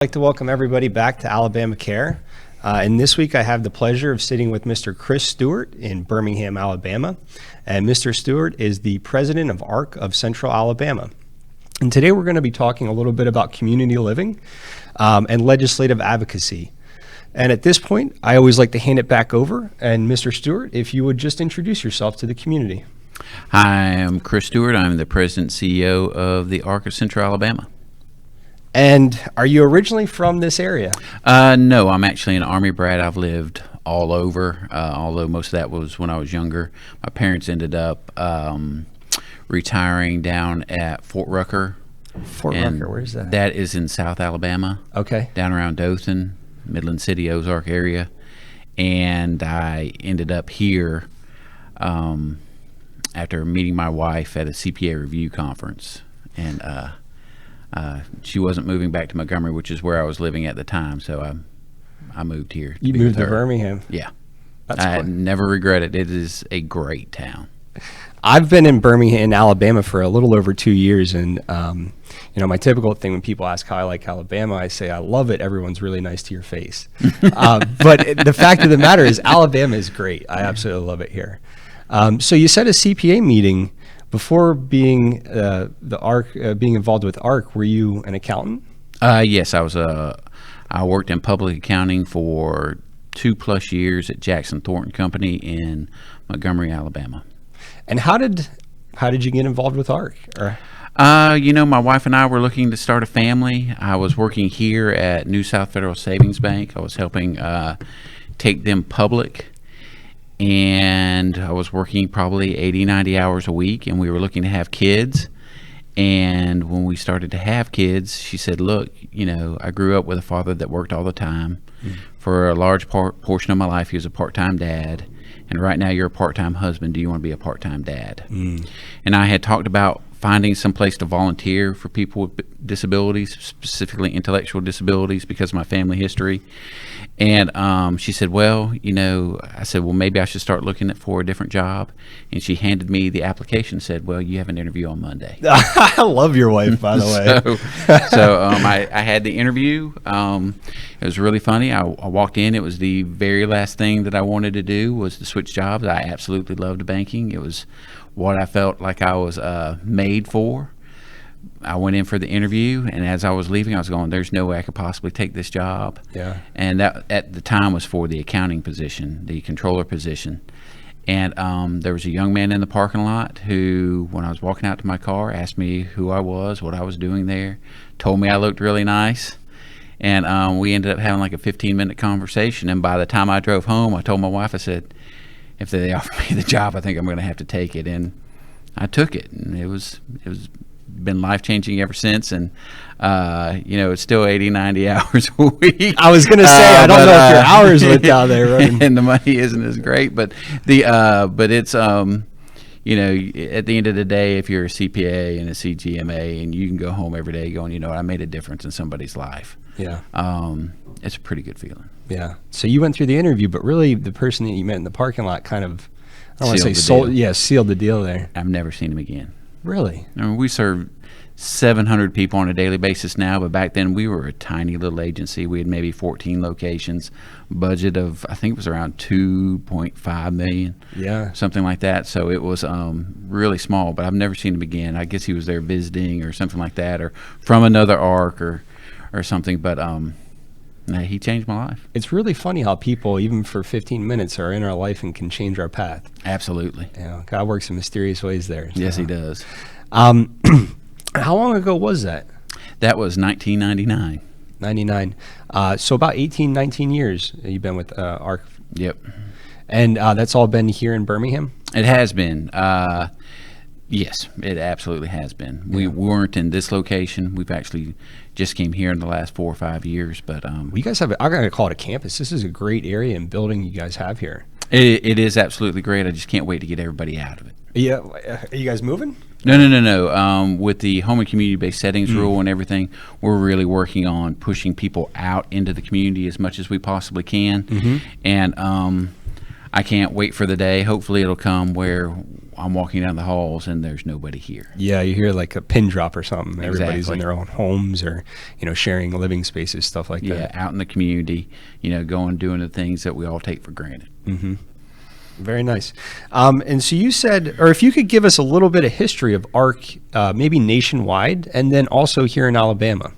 I'd like to welcome everybody back to Alabama Care. And this week I have the pleasure of sitting with Mr. Chris Stewart in Birmingham, Alabama. And Mr. Stewart is the president of ARC of Central Alabama. And today we're going to be talking a little bit about community living and legislative advocacy. And at this point, I always like to hand it back over. And Mr. Stewart, if you would just introduce yourself to the community. Hi, I'm Chris Stewart. I'm the president and CEO of the ARC of Central Alabama. And are you originally from this area? No, I'm actually an Army brat. I've lived all over, although most of that was when I was younger. My parents ended up retiring down at Fort Rucker. Fort Rucker, where's that? That is in South Alabama. Okay. Down around Dothan, Midland City, Ozark area. And I ended up here after meeting my wife at a CPA review conference. And she wasn't moving back to Montgomery, which is where I was living at the time, so I moved here. You moved to Birmingham? Yeah. That's I cool. never regret it. It is a great town. I've been in Birmingham, Alabama for a little over 2 years, and my typical thing when people ask how I like Alabama, I say I love it. Everyone's really nice to your face. But the fact of the matter is Alabama is great. I absolutely love it here. So you said a CPA meeting. Before being being involved with ARC, were you an accountant? Yes, I was. I worked in public accounting for 2+ years at Jackson Thornton Company in Montgomery, Alabama. And how did you get involved with ARC? My wife and I were looking to start a family. I was working here at New South Federal Savings Bank. I was helping take them public. And I was working probably 80, 90 hours a week, and we were looking to have kids. And when we started to have kids, she said, look, I grew up with a father that worked all the time. For a large portion of my life, he was a part-time dad. And right now you're a part-time husband. Do you want to be a part-time dad? And I had talked about finding some place to volunteer for people with disabilities, specifically intellectual disabilities, because of my family history. And she said, I said, well, maybe I should start looking for a different job. And she handed me the application and said, well, you have an interview on Monday. I love your wife, by the way. So I had the interview. It was really funny. I walked in. It was the very last thing that I wanted to do was to switch jobs. I absolutely loved banking. It was what I felt like I was made for. I went in for the interview, and as I was leaving, I was going, there's no way I could possibly take this job. Yeah. And that at the time was for the accounting position, the controller position. And there was a young man in the parking lot who, when I was walking out to my car, asked me who I was, what I was doing there, told me I looked really nice. And we ended up having like a 15-minute conversation. And by the time I drove home, I told my wife, I said, if they offer me the job, I think I'm going to have to take it. And I took it, and it was been life-changing ever since. And it's still 80, 90 hours a week. I was going to say, I don't know if your hours went down there, right? And the money isn't as great, but it's at the end of the day, if you're a CPA and a CGMA and you can go home every day going, I made a difference in somebody's life. Yeah. It's a pretty good feeling. Yeah. So you went through the interview, but really the person that you met in the parking lot kind of, I don't want to say sealed the deal there. I've never seen him again. Really? I mean, we serve 700 people on a daily basis now, but back then we were a tiny little agency. We had maybe 14 locations, budget of, I think it was around 2.5 million. Yeah. Something like that. So it was really small, but I've never seen him again. I guess he was there visiting or something like that, or from another ARC or something, but he changed my life. It's really funny how people, even for 15 minutes, are in our life and can change our path. Absolutely. God works in mysterious ways there. So. Yes, he does. How long ago was that? That was 1999. 99. So about 18, 19 years you've been with ARC. Yep. And that's all been here in Birmingham? It has been. Yes, it absolutely has been. We weren't in this location. We've actually just came here in the last 4 or 5 years. But you guys have, I gotta call it a campus. This is a great area and building you guys have here. It is absolutely great. I just can't wait to get everybody out of it. Yeah, are you guys moving? No. With the home and community-based settings rule and everything, we're really working on pushing people out into the community as much as we possibly can. And I can't wait for the day. Hopefully it'll come where I'm walking down the halls and there's nobody here. Yeah, you hear like a pin drop or something. Everybody's Exactly. in their own homes or, sharing living spaces, stuff like Yeah, that. out in the community, going doing the things that we all take for granted. Very nice. And so you said, or if you could give us a little bit of history of ARC, maybe nationwide, and then also here in Alabama.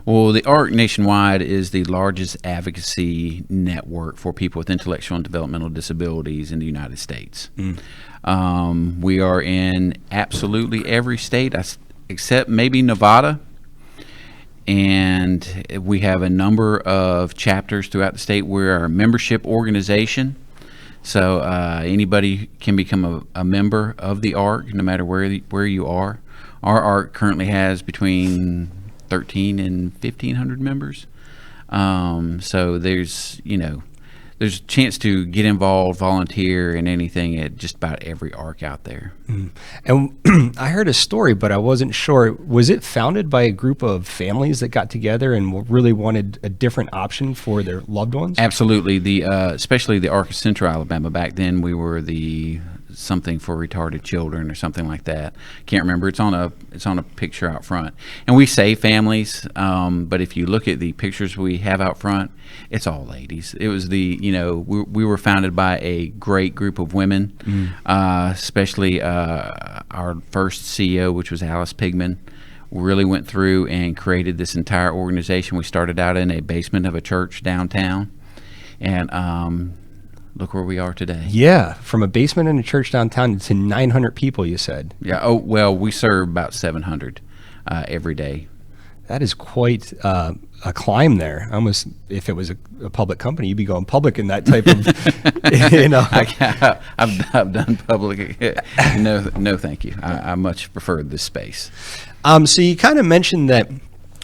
Well, the ARC nationwide is the largest advocacy network for people with intellectual and developmental disabilities in the United States. We are in absolutely every state except maybe Nevada. And we have a number of chapters throughout the state. We're a membership organization. So anybody can become a member of the ARC, no matter where you are. Our ARC currently has between 13 and 1,500 members. So there's a chance to get involved, volunteer, and anything at just about every ARC out there. And I heard a story, but I wasn't sure. Was it founded by a group of families that got together and really wanted a different option for their loved ones? Absolutely. Especially the ARC of Central Alabama. Back then, we were the something for retarded children or something like that. Can't remember. It's on a picture out front. And we say families, but if you look at the pictures we have out front, it's all ladies. It was we were founded by a great group of women, especially our first CEO, which was Alice Pigman. Really went through and created this entire organization. We started out in a basement of a church downtown, and look where we are today. Yeah, from a basement in a church downtown to 900 people, you said. Yeah. Oh, well, we serve about 700 every day. That is quite a climb there. Almost, if it was a public company, you'd be going public in that type of, I've done public. No, thank you. I much prefer this space. So you kind of mentioned that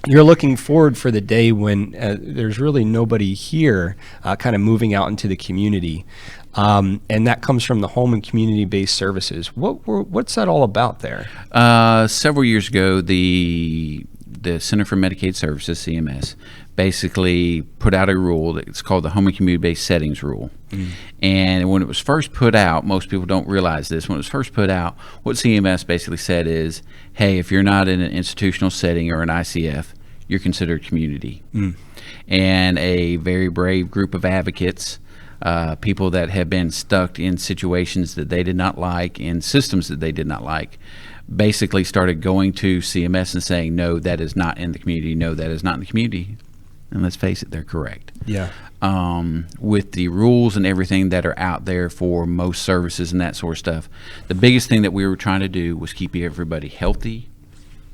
you're looking forward for the day when there's really nobody here kind of moving out into the community. And that comes from the home and community-based services. What's that all about there? Several years ago, the Center for Medicaid Services, CMS, basically put out a rule that's called the Home and Community-Based Settings Rule. And when it was first put out, most people don't realize this, when it was first put out, what CMS basically said is, hey, if you're not in an institutional setting or an ICF, you're considered community. And a very brave group of advocates, people that have been stuck in situations that they did not like, in systems that they did not like, basically started going to CMS and saying, no, that is not in the community. No, that is not in the community. And let's face it, they're correct. Yeah. With the rules and everything that are out there for most services and that sort of stuff, the biggest thing that we were trying to do was keep everybody healthy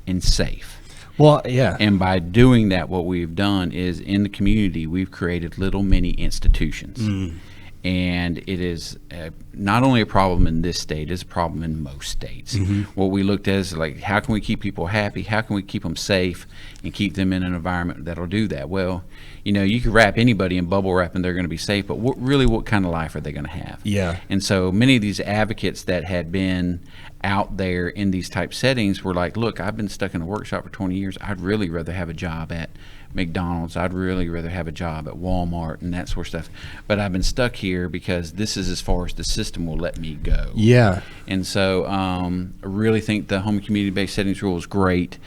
and safe. Well, yeah. And by doing that, what we've done is in the community, we've created little mini institutions. And it is not only a problem in this state, it's a problem in most states. What we looked at is like, how can we keep people happy? How can we keep them safe and keep them in an environment that'll do that? Well, you can wrap anybody in bubble wrap and they're going to be safe, but what kind of life are they going to have? Yeah. And so many of these advocates that had been out there in these type settings were like, look, I've been stuck in a workshop for 20 years. I'd really rather have a job at McDonald's. I'd really rather have a job at Walmart and that sort of stuff. But I've been stuck here because this is as far as the system will let me go. Yeah. And so I really think the home and community-based settings rule is great.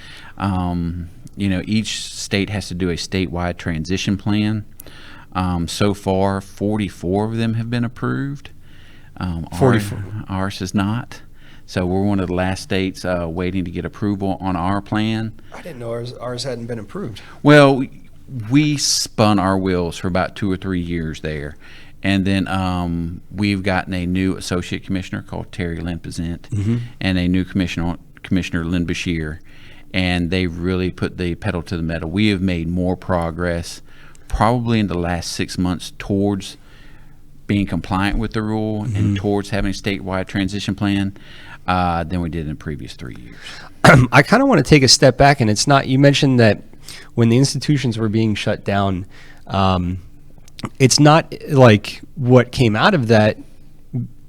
Each state has to do a statewide transition plan. So far, 44 of them have been approved. 44. Ours is not. So we're one of the last states waiting to get approval on our plan. I didn't know ours hadn't been approved. Well, we spun our wheels for about 2 or 3 years there. And then we've gotten a new associate commissioner called Terry Lynn Pezent, and a new commissioner, Lynn Bashir. And they really put the pedal to the metal. We have made more progress probably in the last 6 months towards being compliant with the rule and towards having a statewide transition plan than we did in the previous 3 years. I kind of want to take a step back, and it's not, you mentioned that when the institutions were being shut down, it's not like what came out of that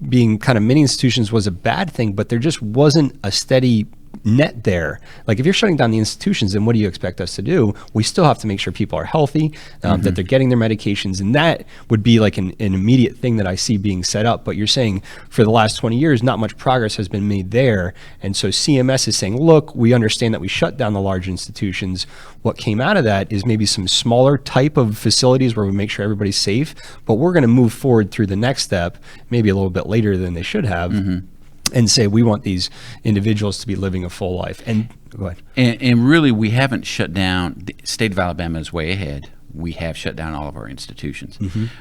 being kind of mini institutions was a bad thing, but there just wasn't a steady net there. Like if you're shutting down the institutions, then what do you expect us to do? We still have to make sure people are healthy, that they're getting their medications, and that would be like an immediate thing that I see being set up. But you're saying for the last 20 years, not much progress has been made there. And so CMS is saying, look, we understand that we shut down the large institutions. What came out of that is maybe some smaller type of facilities where we make sure everybody's safe, but we're going to move forward through the next step, maybe a little bit later than they should have. And say we want these individuals to be living a full life. And go ahead. And really, we haven't shut down. The state of Alabama is way ahead. We have shut down all of our institutions,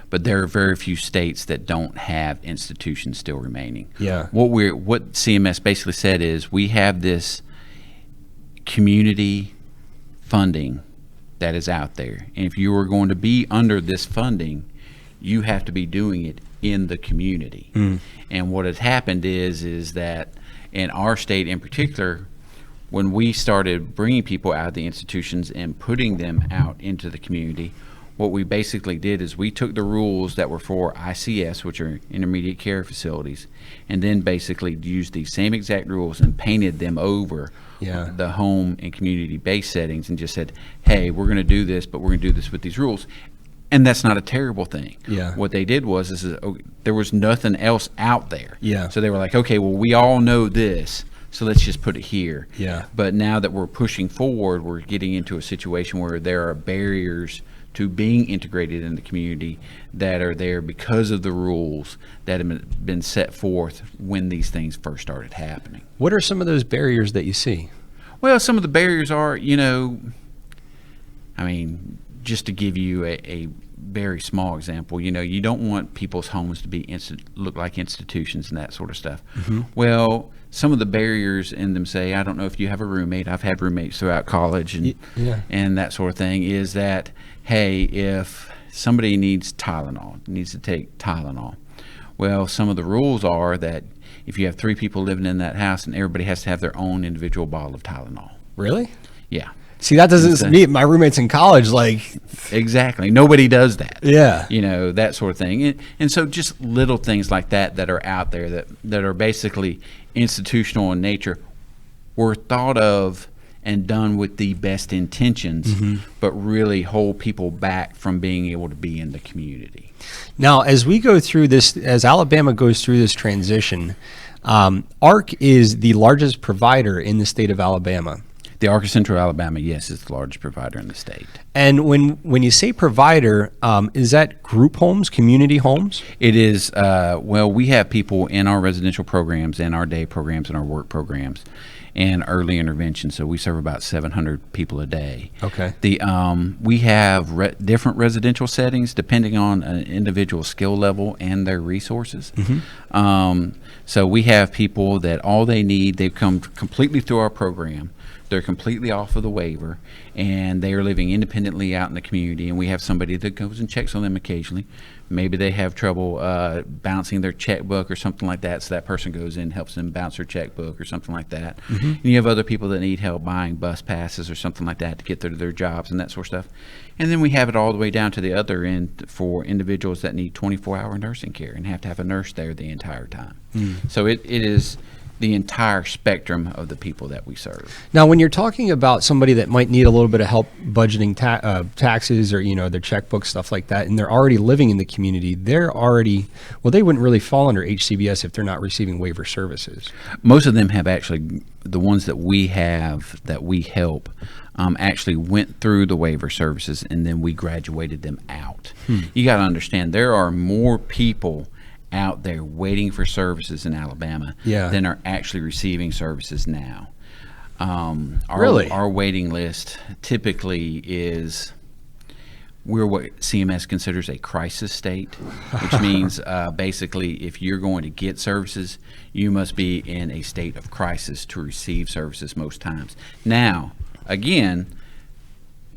but there are very few states that don't have institutions still remaining. Yeah. What CMS basically said is we have this community funding that is out there, and if you are going to be under this funding, you have to be doing it in the community. And what has happened is that in our state in particular, when we started bringing people out of the institutions and putting them out into the community, what we basically did is we took the rules that were for ICS, which are intermediate care facilities, and then basically used these same exact rules and painted them over the home and community-based settings and just said, hey, we're going to do this, but we're going to do this with these rules. And that's not a terrible thing. What they did was there was nothing else out there. So they were like, okay, well, we all know this, so let's just put it here. But now that we're pushing forward, we're getting into a situation where there are barriers to being integrated in the community that are there because of the rules that have been set forth when these things first started happening. What are some of those barriers that you see? Well, some of the barriers are, just to give you a very small example, you don't want people's homes to be look like institutions and that sort of stuff. Well, some of the barriers in them say, I don't know if you have a roommate. I've had roommates throughout college and that sort of thing, is that, hey, if somebody needs to take Tylenol, well, some of the rules are that if you have 3 people living in that house, and everybody has to have their own individual bottle of Tylenol. Really? Yeah. See, that doesn't meet my roommates in college. Like, exactly, nobody does that. Yeah, that sort of thing, and so just little things like that are out there that are basically institutional in nature, were thought of and done with the best intentions, but really hold people back from being able to be in the community. Now, as we go through this, as Alabama goes through this transition, ARC is the largest provider in the state of Alabama. The ARC of Central Alabama, yes, is the largest provider in the state. And when you say provider, is that group homes, community homes? It is. Well, we have people in our residential programs, and our day programs, and our work programs, and early intervention. So we serve about 700 people a day. Okay. We have different residential settings depending on an individual skill level and their resources. So we have people that all they need, they've come completely through our program. They're completely off of the waiver, and they are living independently out in the community, and we have somebody that goes and checks on them occasionally. Maybe they have trouble bouncing their checkbook or something like that, so that person goes in and helps them bounce their checkbook or something like that. And you have other people that need help buying bus passes or something like that to get to their jobs and that sort of stuff. And then we have it all the way down to the other end for individuals that need 24-hour nursing care and have to have a nurse there the entire time. So it is the entire spectrum of the people that we serve. Now, when you're talking about somebody that might need a little bit of help budgeting taxes or, their checkbook, stuff like that, and they're already living in the community, they wouldn't really fall under HCBS if they're not receiving waiver services. Most of them have actually, the ones that we have, that we help, actually went through the waiver services, and then we graduated them out. You got to understand, there are more people out there waiting for services in Alabama than are actually receiving services now. Our waiting list typically is, we're what CMS considers a crisis state, which means basically if you're going to get services, you must be in a state of crisis to receive services most times. Now, again,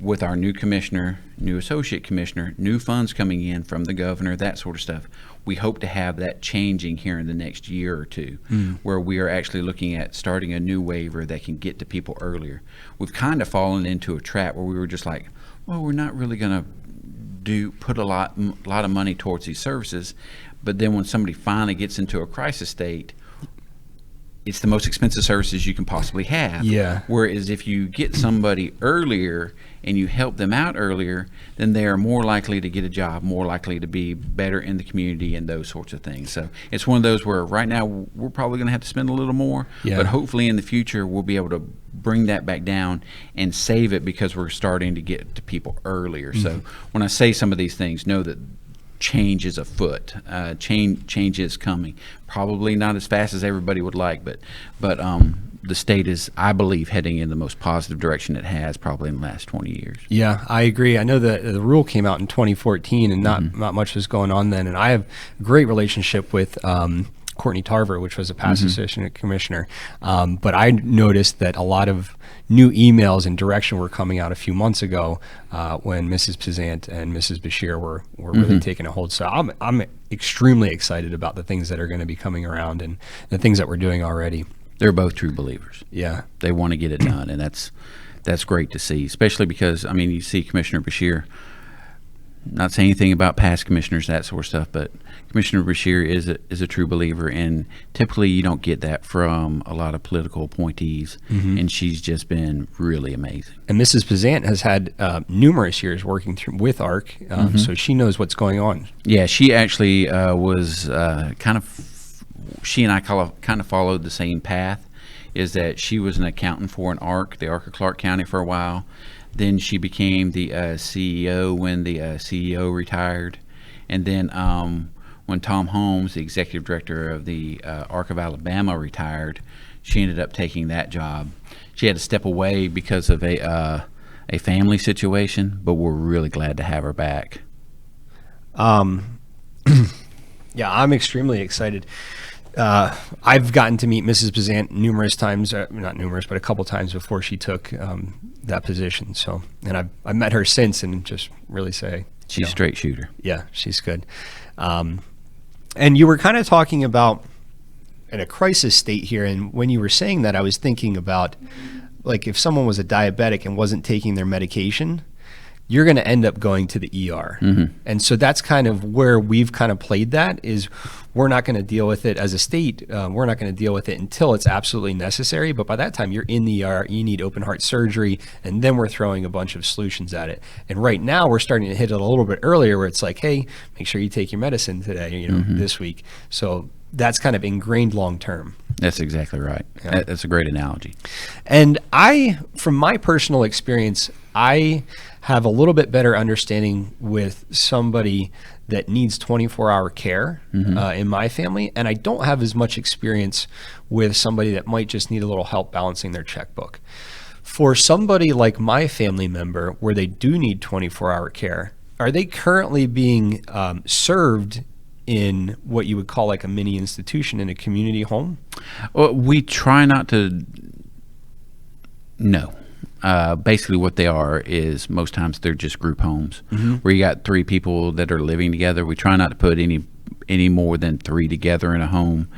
with our new commissioner, new associate commissioner, new funds coming in from the governor, that sort of stuff, we hope to have that changing here in the next year or two, where we are actually looking at starting a new waiver that can get to people earlier. We've kind of fallen into a trap where we were just like, well, we're not really going to put a lot of money towards these services, but then when somebody finally gets into a crisis state, it's the most expensive services you can possibly have. Yeah. Whereas if you get somebody earlier and you help them out earlier, then they are more likely to get a job, more likely to be better in the community and those sorts of things. So it's one of those where right now we're probably going to have to spend a little more, Yeah. but hopefully in the future we'll be able to bring that back down and save it because we're starting to get to people earlier. So when I say some of these things, know that change is afoot. Change is coming. Probably not as fast as everybody would like, but the state is, I believe, heading in the most positive direction it has probably in the last 20 years. Yeah, I agree. I know that the rule came out in 2014, and not much was going on then. And I have a great relationship with Courtney Tarver, which was a past assistant commissioner. But I noticed that a lot of new emails and direction were coming out a few months ago when Mrs. Pizant and Mrs. Bashir were really taking a hold. So I'm extremely excited about the things that are going to be coming around and the things that we're doing already. They're both true believers. Yeah. They want to get it done, and that's great to see, especially because, I mean, you see Commissioner Bashir, not saying anything about past commissioners, that sort of stuff, but Commissioner Bashir is a true believer, and typically you don't get that from a lot of political appointees, and she's just been really amazing. And Mrs. Pizant has had numerous years working with ARC, so she knows what's going on. Yeah, she actually was she and I kind of followed the same path, is that she was an accountant for the ARC of Clark County for a while. Then she became the CEO when the CEO retired. And then when Tom Holmes, the executive director of the ARC of Alabama, retired, she ended up taking that job. She had to step away because of a family situation, but we're really glad to have her back. Yeah, I'm extremely excited. I've gotten to meet Mrs. Pizant numerous times, not numerous, but a couple times before she took that position. So, and I've met her since, and just really say She's a straight shooter. Yeah, she's good. And you were kind of talking about in a crisis state here, and when you were saying that, I was thinking about, like, if someone was a diabetic and wasn't taking their medication, you're going to end up going to the ER. And so that's kind of where we've kind of played that, is we're not going to deal with it as a state. We're not going to deal with it until it's absolutely necessary. But by that time, you're in the ER, you need open heart surgery, and then we're throwing a bunch of solutions at it. And right now, we're starting to hit it a little bit earlier, where it's like, hey, make sure you take your medicine today, this week. So that's kind of ingrained long term. That's exactly right. Yeah. That's a great analogy. And from my personal experience, I have a little bit better understanding with somebody that needs 24-hour care in my family, and I don't have as much experience with somebody that might just need a little help balancing their checkbook. For somebody like my family member, where they do need 24-hour care, are they currently being served in what you would call like a mini institution in a community home? Well, we try not to. No. Basically what they are is most times they're just group homes where you got 3 people that are living together. We try not to put any more than 3 together in a home.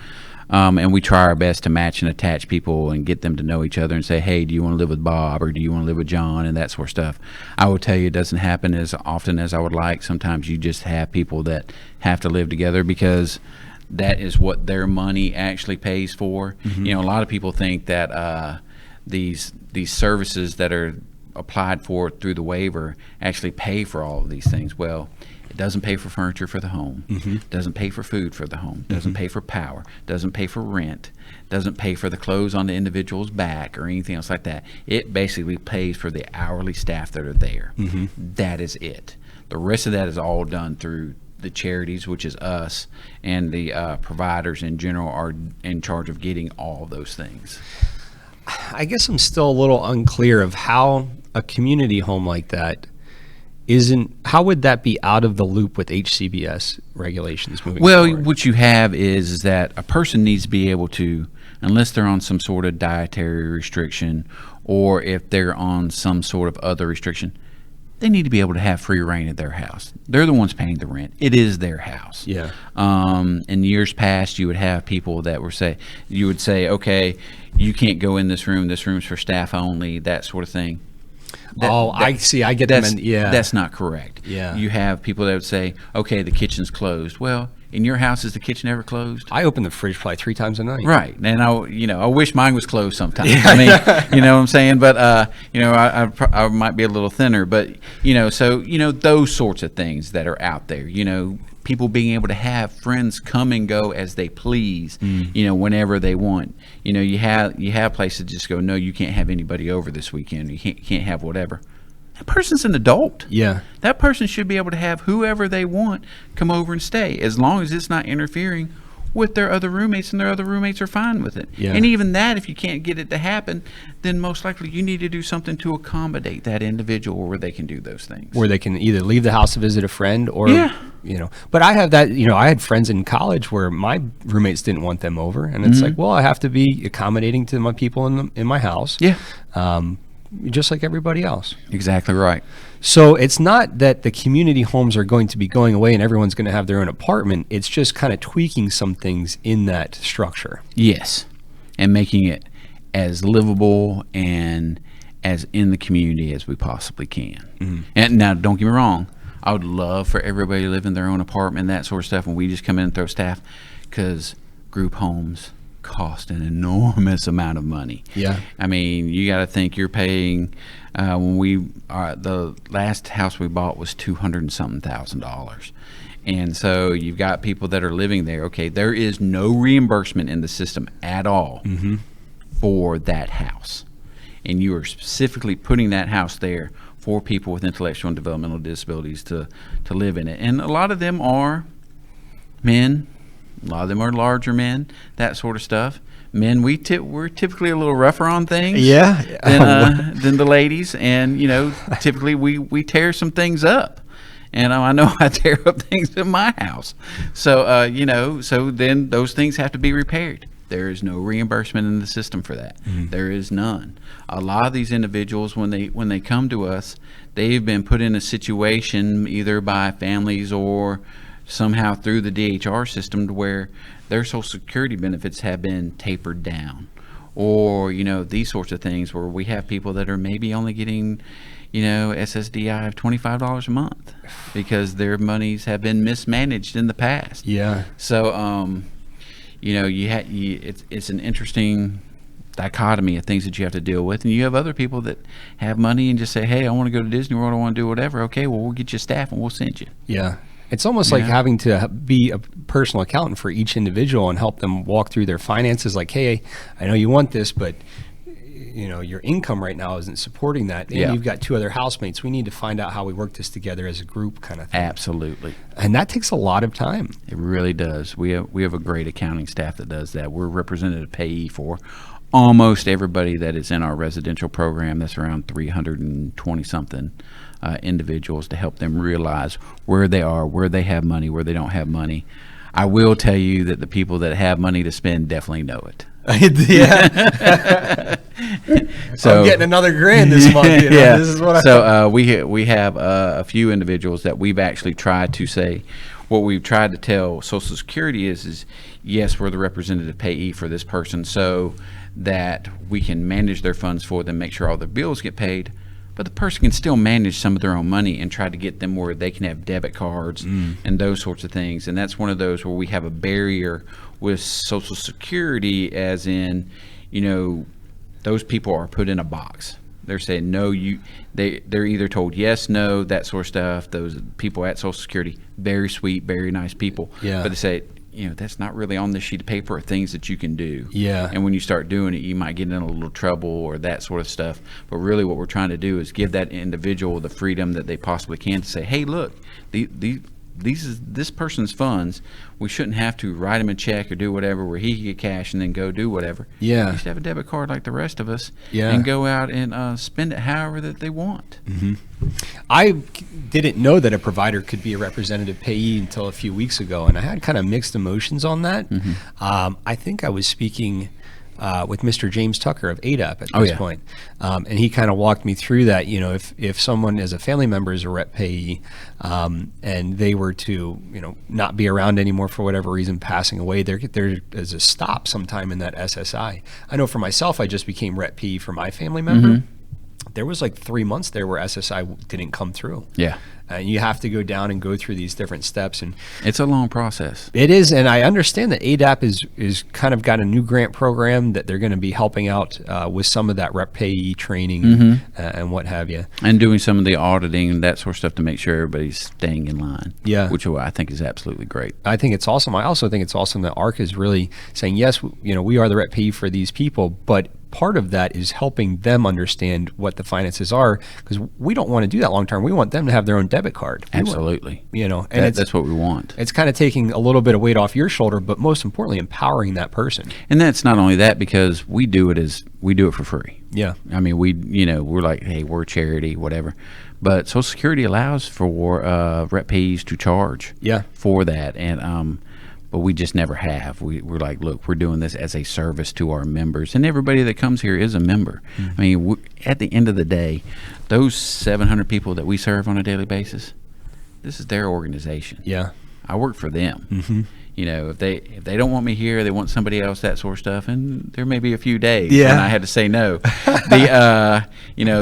And we try our best to match and attach people and get them to know each other and say, hey, do you want to live with Bob, or do you want to live with John, and that sort of stuff. I will tell you, it doesn't happen as often as I would like. Sometimes you just have people that have to live together because that is what their money actually pays for. A lot of people think that these services that are applied for through the waiver actually pay for all of these things. Well, it doesn't pay for furniture for the home, doesn't pay for food for the home, doesn't pay for power, doesn't pay for rent, doesn't pay for the clothes on the individual's back or anything else like that. It basically pays for the hourly staff that are there. That is it. The rest of that is all done through the charities, which is us, and the providers in general are in charge of getting all those things. I guess I'm still a little unclear of how a community home like that how would that be out of the loop with HCBS regulations moving forward? What you have is that a person needs to be able to, unless they're on some sort of dietary restriction, or if they're on some sort of other restriction, they need to be able to have free reign at their house. They're the ones paying the rent. It is their house. Yeah. In years past, you would have people that would say, okay, you can't go in this room. This room's for staff only, that sort of thing. I see. I get them. That's not correct. Yeah. You have people that would say, okay, the kitchen's closed. Well, in your house, is the kitchen ever closed? I open the fridge probably 3 times a night. Right. And I wish mine was closed sometimes. I mean, you know what I'm saying? But, I might be a little thinner, but, those sorts of things that are out there, people being able to have friends come and go as they please, whenever they want. You have places that just go, no, you can't have anybody over this weekend. You can't have whatever. That person's an adult. Yeah. That person should be able to have whoever they want come over and stay, as long as it's not interfering with their other roommates and their other roommates are fine with it. Yeah. And even that, if you can't get it to happen, then most likely you need to do something to accommodate that individual where they can do those things. Where they can either leave the house to visit a friend or, Yeah. But I have that, I had friends in college where my roommates didn't want them over. And it's like, well, I have to be accommodating to my people in my house. Yeah. Just like everybody else. Exactly right. So it's not that the community homes are going to be going away and everyone's going to have their own apartment. It's just kind of tweaking some things in that structure. Yes. And making it as livable and as in the community as we possibly can. Mm-hmm. And now, don't get me wrong, I would love for everybody to live in their own apartment, that sort of stuff, and we just come in and throw staff, because group homes cost an enormous amount of money. Yeah. I mean, you got to think you're paying, the last house we bought was $200 and something thousand. And so you've got people that are living there. Okay, there is no reimbursement in the system at all for that house. And you are specifically putting that house there for people with intellectual and developmental disabilities to live in it. And a lot of them are men. A lot of them are larger men, that sort of stuff. Men, we're typically a little rougher on things than the ladies. And, typically we tear some things up. And I know I tear up things in my house. So, so then those things have to be repaired. There is no reimbursement in the system for that. Mm-hmm. There is none. A lot of these individuals, when they come to us, they've been put in a situation either by families or somehow through the DHR system to where their Social Security benefits have been tapered down, or these sorts of things where we have people that are maybe only getting SSDI of $25 a month because their monies have been mismanaged in the past. Yeah. So it's an interesting dichotomy of things that you have to deal with, and you have other people that have money and just say, hey, I want to go to Disney World, I want to do whatever. Okay, well, we'll get you staff and we'll send you. Yeah. It's almost like having to be a personal accountant for each individual and help them walk through their finances. Like, hey, I know you want this, but your income right now isn't supporting that. And you've got 2 other housemates. We need to find out how we work this together as a group, kind of thing. Absolutely. And that takes a lot of time. It really does. We have a great accounting staff that does that. We're represented at Payee for almost everybody that is in our residential program. That's around 320 something individuals, to help them realize where they are, where they have money, where they don't have money. I will tell you that the people that have money to spend definitely know it. Yeah. So I'm getting another grand this month. Yeah. This is what we have a few individuals that we've actually tried to say, what we've tried to tell Social Security is yes, we're the representative payee for this person, so that we can manage their funds for them, make sure all their bills get paid, but the person can still manage some of their own money and try to get them where they can have debit cards and those sorts of things. And that's one of those where we have a barrier with Social Security, as in, those people are put in a box. They're saying no, they're either told yes, no, that sort of stuff. Those people at Social Security, very sweet, very nice people. Yeah. But they say, that's not really on this sheet of paper or things that you can do. Yeah. And when you start doing it, you might get in a little trouble or that sort of stuff. But really what we're trying to do is give that individual the freedom that they possibly can to say, hey, look, this person's funds. We shouldn't have to write him a check or do whatever where he can get cash and then go do whatever. Yeah. He should have a debit card like the rest of us. Yeah. And go out and spend it however that they want. Mm-hmm. I didn't know that a provider could be a representative payee until a few weeks ago, and I had kind of mixed emotions on that. Mm-hmm. I think I was speaking with Mr. James Tucker of ADAP at this point. And he kind of walked me through that, if someone as a family member is a rep payee, and they were to, not be around anymore for whatever reason, passing away, there is a stop sometime in that SSI. I know for myself, I just became rep payee for my family member. Mm-hmm. There was like 3 months there where SSI didn't come through. Yeah. And you have to go down and go through these different steps. And It's a long process. it is, and I understand that ADAP is kind of got a new grant program that they're going to be helping out with some of that rep payee training and what have you. And doing some of the auditing and that sort of stuff to make sure everybody's staying in line. Yeah. Which I think is absolutely great. I think it's awesome. I also think it's awesome that ARC is really saying, yes, we are the rep payee for these people, but part of that is helping them understand what the finances are, because we don't want to do that long term. We want them to have their own debit card. Absolutely. And That's what we want. it's kind of taking a little bit of weight off your shoulder, but most importantly, empowering that person. And that's not only that, because we do it for free. Yeah. I mean, we're like, hey, we're a charity, whatever. But Social Security allows for rep payees to charge for that. And but we just never have. We're like, look, we're doing this as a service to our members. And everybody that comes here is a member. I mean, at the end of the day, those 700 people that we serve on a daily basis, this is their organization. Yeah. I work for them. If they don't want me here, they want somebody else, that sort of stuff. And there may be a few days when I had to say no.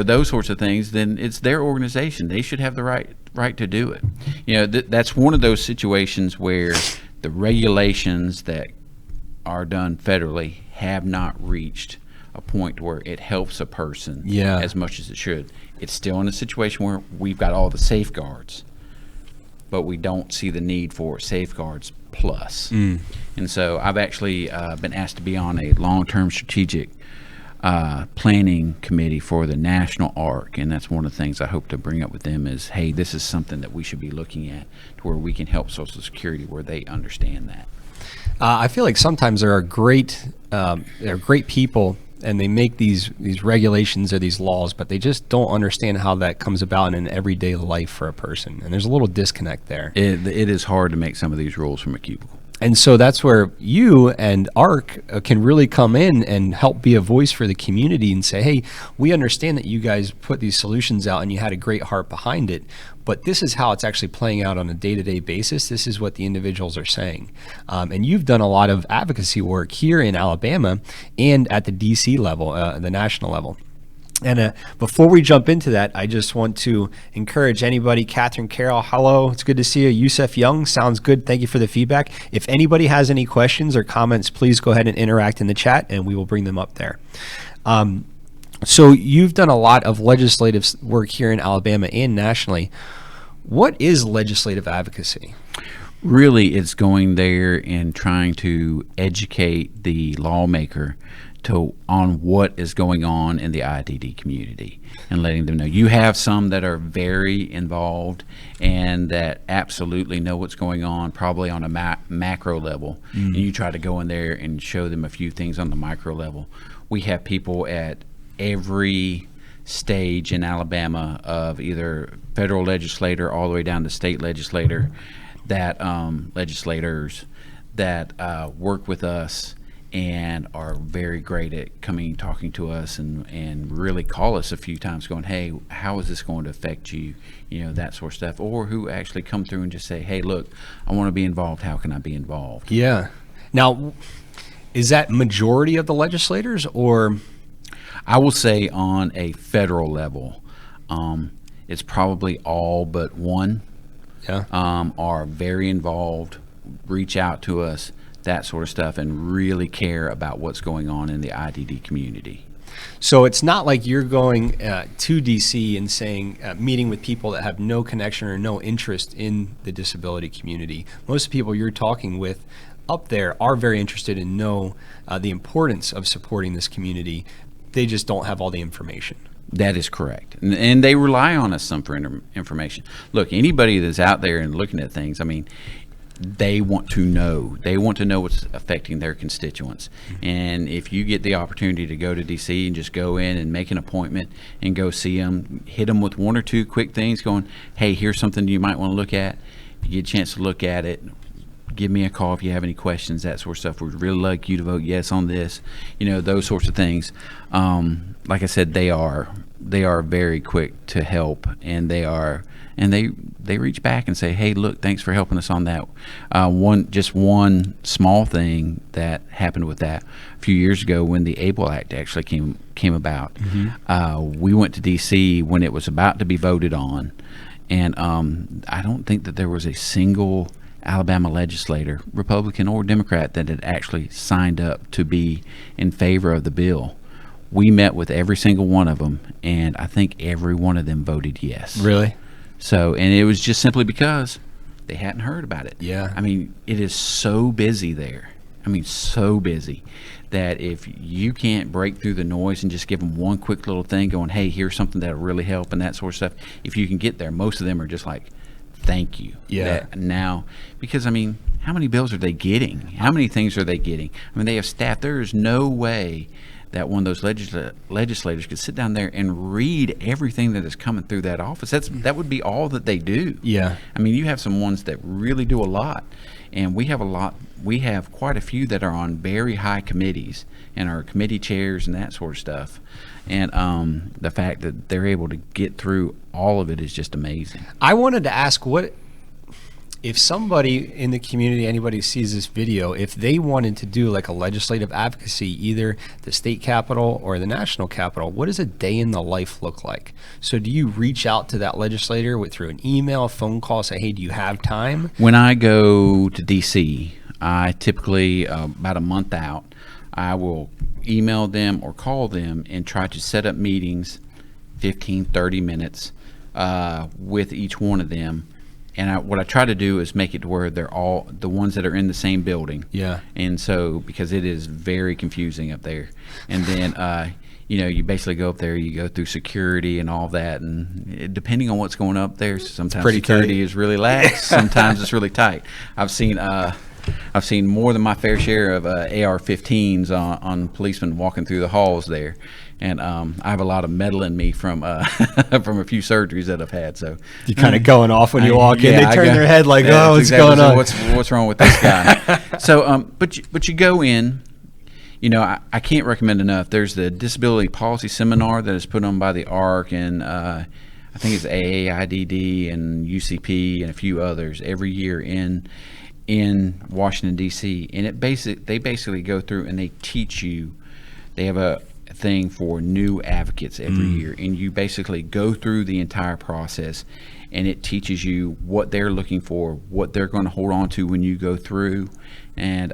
Those sorts of things, then it's their organization. They should have the right to do it. That's one of those situations where the regulations that are done federally have not reached a point where it helps a person as much as it should. It's still in a situation where we've got all the safeguards, but we don't see the need for safeguards plus. And so I've actually been asked to be on a long-term strategic planning committee for the National ARC, and that's one of the things I hope to bring up with them is, hey, this is something that we should be looking at to where we can help Social Security where they understand that. I feel like sometimes there are great people, and they make these regulations or these laws, but they just don't understand how that comes about in an everyday life for a person. And there's a little disconnect there. It is hard to make some of these rules from a cubicle. And so that's where you and ARC can really come in and help be a voice for the community and say, hey, we understand that you guys put these solutions out and you had a great heart behind it, but this is how it's actually playing out on a day-to-day basis. This is what the individuals are saying. And you've done a lot of advocacy work here in Alabama and at the DC level, the national level. And before we jump into that, I just want to encourage anybody. Catherine Carroll, hello. It's good to see you. Yusef Young, sounds good. Thank you for the feedback. If anybody has any questions or comments, please go ahead and interact in the chat, and we will bring them up there. So you've done a lot of legislative work here in Alabama and nationally. What is legislative advocacy? Really, it's going there and trying to educate the lawmaker on what is going on in the IDD community and letting them know. You have some that are very involved and that absolutely know what's going on, probably on a macro level, and you try to go in there and show them a few things on the micro level. We have people at every stage in Alabama of either federal legislator all the way down to state legislator, that legislators that work with us and are very great at talking to us and really call us a few times going, hey, how is this going to affect you? That sort of stuff. Or who actually come through and just say, hey, look, I want to be involved. How can I be involved? Yeah. Now, is that majority of the legislators, or? I will say on a federal level, it's probably all but one are very involved, reach out to us, that sort of stuff, and really care about what's going on in the IDD community. So it's not like you're going to DC and saying, meeting with people that have no connection or no interest in the disability community. Most people you're talking with up there are very interested and know the importance of supporting this community. They just don't have all the information. That is correct. And they rely on us some for information. Look, anybody that's out there and looking at things, I mean, they want to know. They want to know what's affecting their constituents. And if you get the opportunity to go to DC and just go in and make an appointment and go see them, hit them with one or two quick things going, hey, here's something you might want to look at. If you get a chance to look at it, give me a call if you have any questions, that sort of stuff. We'd really like you to vote yes on this, those sorts of things. Like I said, they are very quick to help, and they reach back and say, hey, look, thanks for helping us on that. One small thing that happened with that a few years ago when the ABLE Act actually came about. We went to DC when it was about to be voted on, And I don't think that there was a single Alabama legislator, Republican or Democrat, that had actually signed up to be in favor of the bill. We met with every single one of them, and I think every one of them voted yes. Really? So, and it was just simply because they hadn't heard about it. Yeah. I mean, it is so busy there. I mean, so busy that if you can't break through the noise and just give them one quick little thing going, hey, here's something that'll really help and that sort of stuff, if you can get there, most of them are just like, thank you. Yeah. Now, because, I mean, how many bills are they getting? How many things are they getting? I mean, they have staff. There is no way that one of those legislators could sit down there and read everything that is coming through that office. That would be all that they do. Yeah. I mean, you have some ones that really do a lot, and we have quite a few that are on very high committees and are committee chairs and that sort of stuff. And the fact that they're able to get through all of it is just amazing. I wanted to ask, what if somebody in the community, anybody sees this video, if they wanted to do like a legislative advocacy, either the state capitol or the national capitol, what does a day in the life look like? So do you reach out to that legislator through an email, a phone call, say, hey, do you have time? When I go to DC, I typically, about a month out, I will email them or call them and try to set up meetings, 15, 30 minutes with each one of them. And what I try to do is make it to where they're all the ones that are in the same building. Yeah. And so, because it is very confusing up there. And then, you basically go up there, you go through security and all that. And depending on what's going up there, sometimes security is really lax. Sometimes it's really tight. I've seen more than my fair share of AR-15s on policemen walking through the halls there. And I have a lot of metal in me from from a few surgeries that I've had. So you're kind of going off when you walk in. They turn their head like, yeah, oh, what's exactly going on? What's wrong with this guy? So, but you go in. I can't recommend enough. There's the Disability Policy Seminar that is put on by the ARC, and I think it's AAIDD and UCP and a few others every year in Washington, D.C. And they basically go through and they teach you. They have a thing for new advocates every year, and you basically go through the entire process, and it teaches you what they're looking for, what they're going to hold on to when you go through, and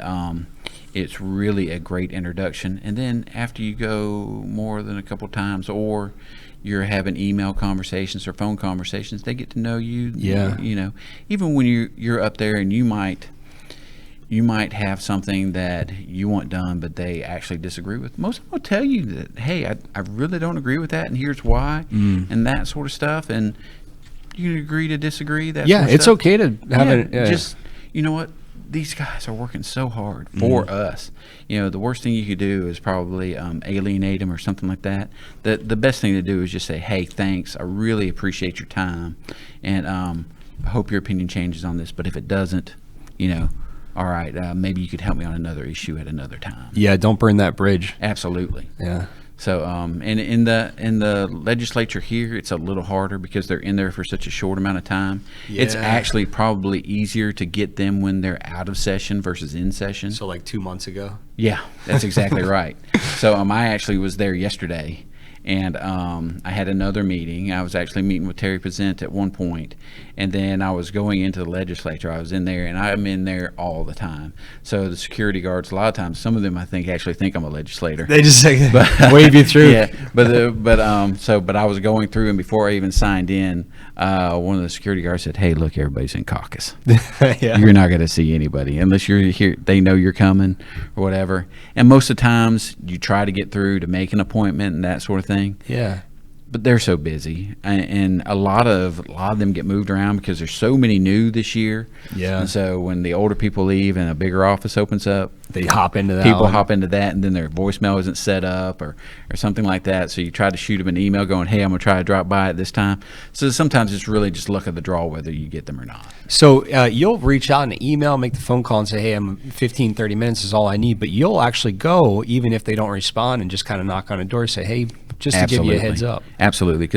it's really a great introduction. And then after you go more than a couple times, or you're having email conversations or phone conversations, they get to know you. Yeah. Even when you're up there and you might have something that you want done, but they actually disagree with. Most of them will tell you that, hey, I really don't agree with that, and here's why, and that sort of stuff. And you can agree to disagree. That Yeah, sort of it's stuff. okay to have it. Yeah. Just, you know what? These guys are working so hard for us. The worst thing you could do is probably alienate them or something like that. The best thing to do is just say, hey, thanks. I really appreciate your time, and I hope your opinion changes on this. But if it doesn't, all right, maybe you could help me on another issue at another time. Yeah, don't burn that bridge. Absolutely. Yeah. So, and in the legislature here, it's a little harder because they're in there for such a short amount of time. Yeah. It's actually probably easier to get them when they're out of session versus in session. So like 2 months ago? Yeah, that's exactly right. So I actually was there yesterday, and I had another meeting. I was actually meeting with Terry Pezent at one point, and then I was going into the legislature. I was in there, and I'm in there all the time. So the security guards, a lot of times, some of them I think actually think I'm a legislator. They just wave you through. Yeah, but I was going through, and before I even signed in, one of the security guards said, "Hey, look, everybody's in caucus. Yeah. You're not going to see anybody unless you're here. They know you're coming or whatever." And most of the times, you try to get through to make an appointment and that sort of thing. Yeah. But they're so busy, and a lot of them get moved around because there's so many new this year. Yeah. And so when the older people leave and a bigger office opens up, They hop into that. people one. hop into that, and then their voicemail isn't set up or something like that. So you try to shoot them an email going, "Hey, I'm gonna try to drop by at this time." So sometimes it's really just luck of the draw whether you get them or not. So you'll reach out in an email, make the phone call and say, hey, I'm 15, 30 minutes is all I need. But you'll actually go, even if they don't respond, and just kind of knock on a door, say, hey, just to give you a heads up. Absolutely.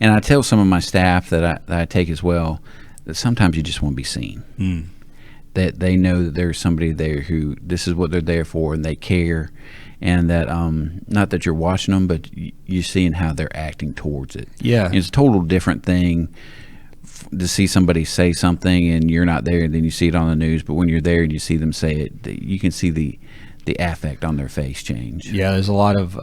And I tell some of my staff that I take as well, that sometimes you just want to be seen. That they know that there's somebody there who this is what they're there for, and they care, and that not that you're watching them, but you're seeing how they're acting towards it. Yeah. And it's a total different thing to see somebody say something and you're not there, and then you see it on the news, but when you're there and you see them say it, you can see the affect on their face change. Yeah, there's a lot of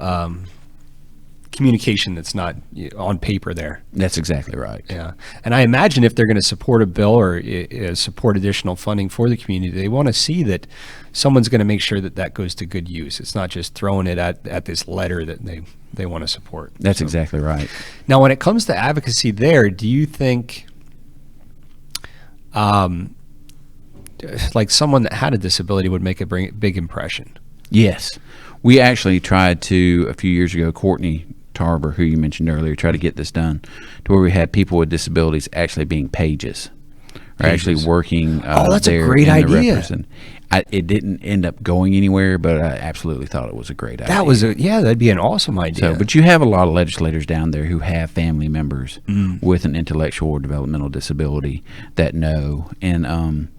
communication that's not on paper there. That's exactly right. Yeah, and I imagine if they're going to support a bill or support additional funding for the community, they want to see that someone's going to make sure that that goes to good use. It's not just throwing it at this letter that they want to support. That's exactly right. Now, when it comes to advocacy there, do you think like someone that had a disability would make a big impression? Yes. We actually tried to, a few years ago, Courtney Tarver, who you mentioned earlier, try to get this done to where we had people with disabilities actually being pages, or actually working. That's a great idea. It didn't end up going anywhere, but I absolutely thought it was a great idea. That'd be an awesome idea. So, but you have a lot of legislators down there who have family members with an intellectual or developmental disability that know, and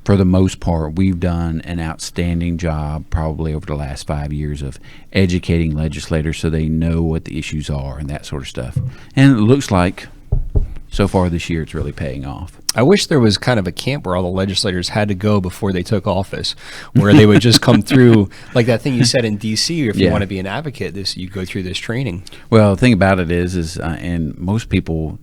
for the most part, we've done an outstanding job probably over the last 5 years of educating legislators so they know what the issues are and that sort of stuff. And it looks like so far this year it's really paying off. I wish there was kind of a camp where all the legislators had to go before they took office, where they would just come through, like that thing you said in D.C., if you want to be an advocate, you go through this training. Well, the thing about it is and most people,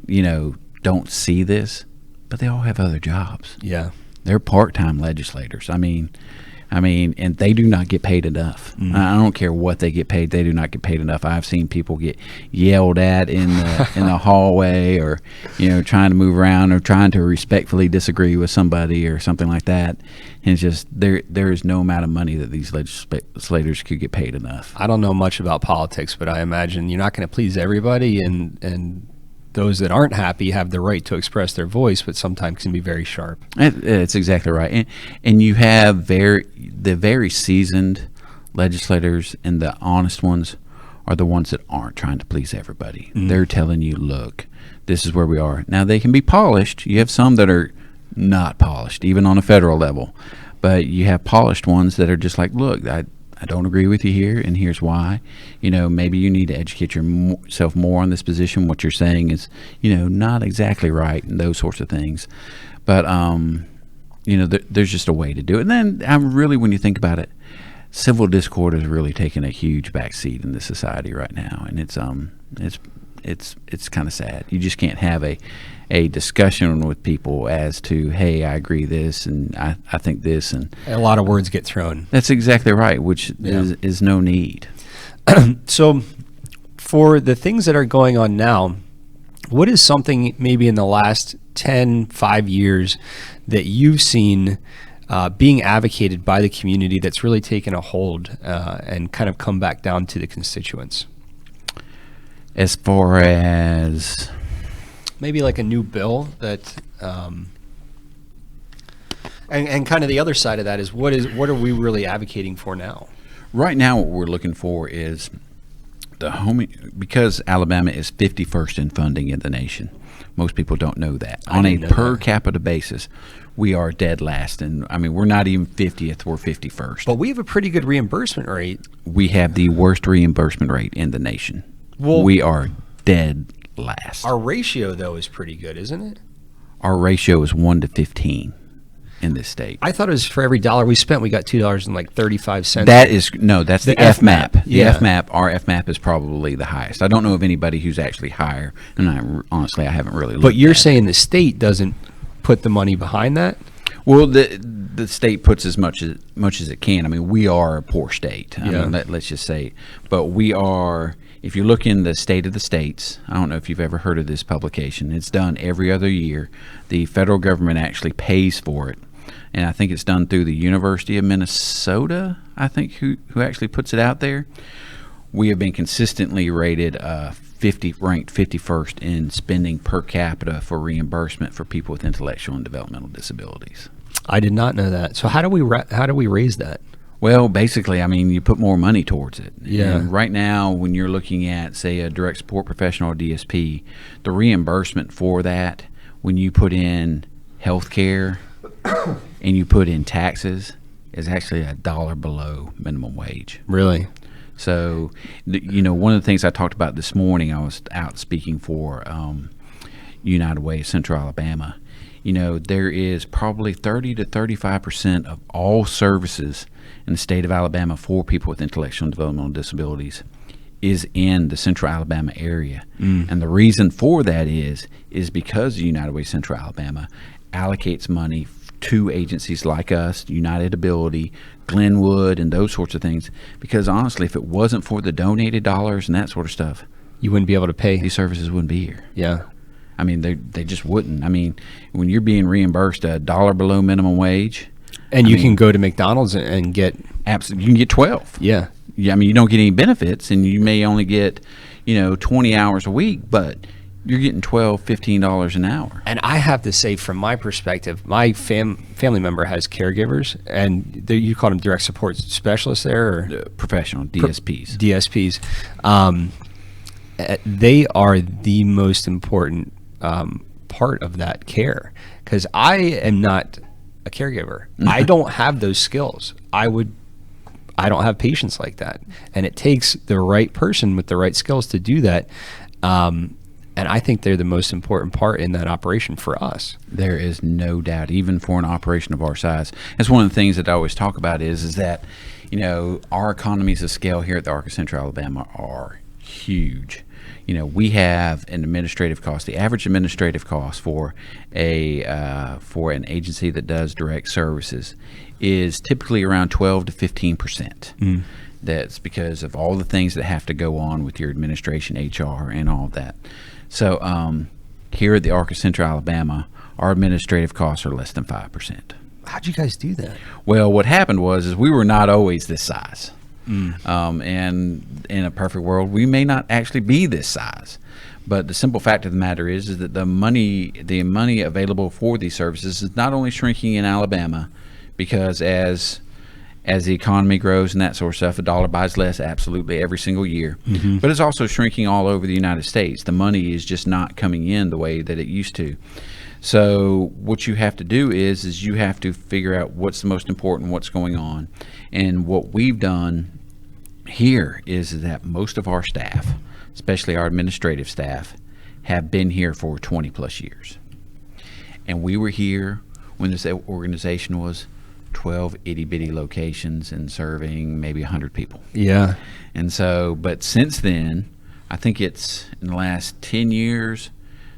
don't see this, but they all have other jobs. Yeah. They're part-time legislators. I mean, and they do not get paid enough. I don't care what they get paid; they do not get paid enough. I've seen people get yelled at in the hallway, or trying to move around, or trying to respectfully disagree with somebody, or something like that. And it's just there is no amount of money that these legislators could get paid enough. I don't know much about politics, but I imagine you're not going to please everybody, and those that aren't happy have the right to express their voice, but sometimes can be very sharp. That's exactly right. And you have the very seasoned legislators, and the honest ones are the ones that aren't trying to please everybody. They're telling you, look, this is where we are. Now, they can be polished. You have some that are not polished, even on a federal level. But you have polished ones that are just like, look, I don't agree with you here, and here's why. Maybe you need to educate yourself more on this position. What you're saying is, not exactly right, and those sorts of things. But, there's just a way to do it. And then, really, when you think about it, civil discord has really taken a huge backseat in this society right now, and it's kind of sad. You just can't have a discussion with people as to, hey, I agree this, and I think this, and a lot of words get thrown. That's exactly right, which is no need. So for the things that are going on now, what is something maybe in the last 5 years that you've seen being advocated by the community that's really taken a hold and kind of come back down to the constituents? As far as maybe like a new bill that, and kind of the other side of that is what are we really advocating for now? Right now, what we're looking for is because Alabama is 51st in funding in the nation. Most people don't know that. On a per capita basis, we are dead last, and we're not even 50th; we're 51st. But we have a pretty good reimbursement rate. We have the worst reimbursement rate in the nation. Well, we are dead last. Our ratio, though, is pretty good, isn't it? Our ratio is 1 to 15 in this state. I thought it was for every dollar we spent, we got $2.35. That's the FMAP. The FMAP, our FMAP is probably the highest. I don't know of anybody who's actually higher, and honestly, I haven't really looked. But you're saying the state doesn't put the money behind that? Well, the state puts as much as it can. We are a poor state. Let's just say, but we are. If you look in the State of the States, I don't know if you've ever heard of this publication. It's done every other year. The federal government actually pays for it, and I think it's done through the University of Minnesota, I think, who actually puts it out there. We have been consistently rated ranked 51st in spending per capita for reimbursement for people with intellectual and developmental disabilities. I did not know that. So how do we raise that? Well, basically, you put more money towards it. Yeah. And right now, when you're looking at, say, a direct support professional or DSP, the reimbursement for that, when you put in health care and you put in taxes, is actually $1 below minimum wage. Really? So, one of the things I talked about this morning, I was out speaking for, United Way of Central Alabama, there is probably 30 to 35% of all services in the state of Alabama for people with intellectual and developmental disabilities is in the Central Alabama area. And the reason for that is because the United Way Central Alabama allocates money to agencies like us, United Ability, Glenwood, and those sorts of things. Because honestly, if it wasn't for the donated dollars and that sort of stuff, you wouldn't be able to pay. These services wouldn't be here. Yeah. I mean, they just wouldn't. I mean, when you're being reimbursed $1 below minimum wage, and you can go to McDonald's and get absolutely, you can get 12. Yeah. Yeah. I mean, you don't get any benefits, and you may only get 20 hours a week, but you're getting $12, $15 an hour. And I have to say, from my perspective, my family member has caregivers, and you call them direct support specialists there, or professional DSPs. DSPs. They are the most important part of that care, because I am not a caregiver. I don't have those skills. I don't have patience like that, and it takes the right person with the right skills to do that. And I think they're the most important part in that operation for us. There is no doubt, even for an operation of our size. That's one of the things that I always talk about is that, our economies of scale here at the Arc of Central Alabama are huge. We have an administrative cost. The average administrative cost for an agency that does direct services is typically around 12 to 15%. That's because of all the things that have to go on with your administration, HR, and all of that. So here at the Arc of Central Alabama, our administrative costs are less than 5%. How'd you guys do that? Well, what happened was we were not always this size. And in a perfect world, we may not actually be this size. But the simple fact of the matter is that the money available for these services is not only shrinking in Alabama, because as the economy grows and that sort of stuff, a dollar buys less absolutely every single year. But it's also shrinking all over the United States. The money is just not coming in the way that it used to. So what you have to do is you have to figure out what's the most important, what's going on. And what we've done here is that most of our staff, especially our administrative staff, have been here for 20 plus years. And we were here when this organization was 12 itty bitty locations and serving maybe 100 people. Yeah. And so, but since then, I think it's in the last 10 years,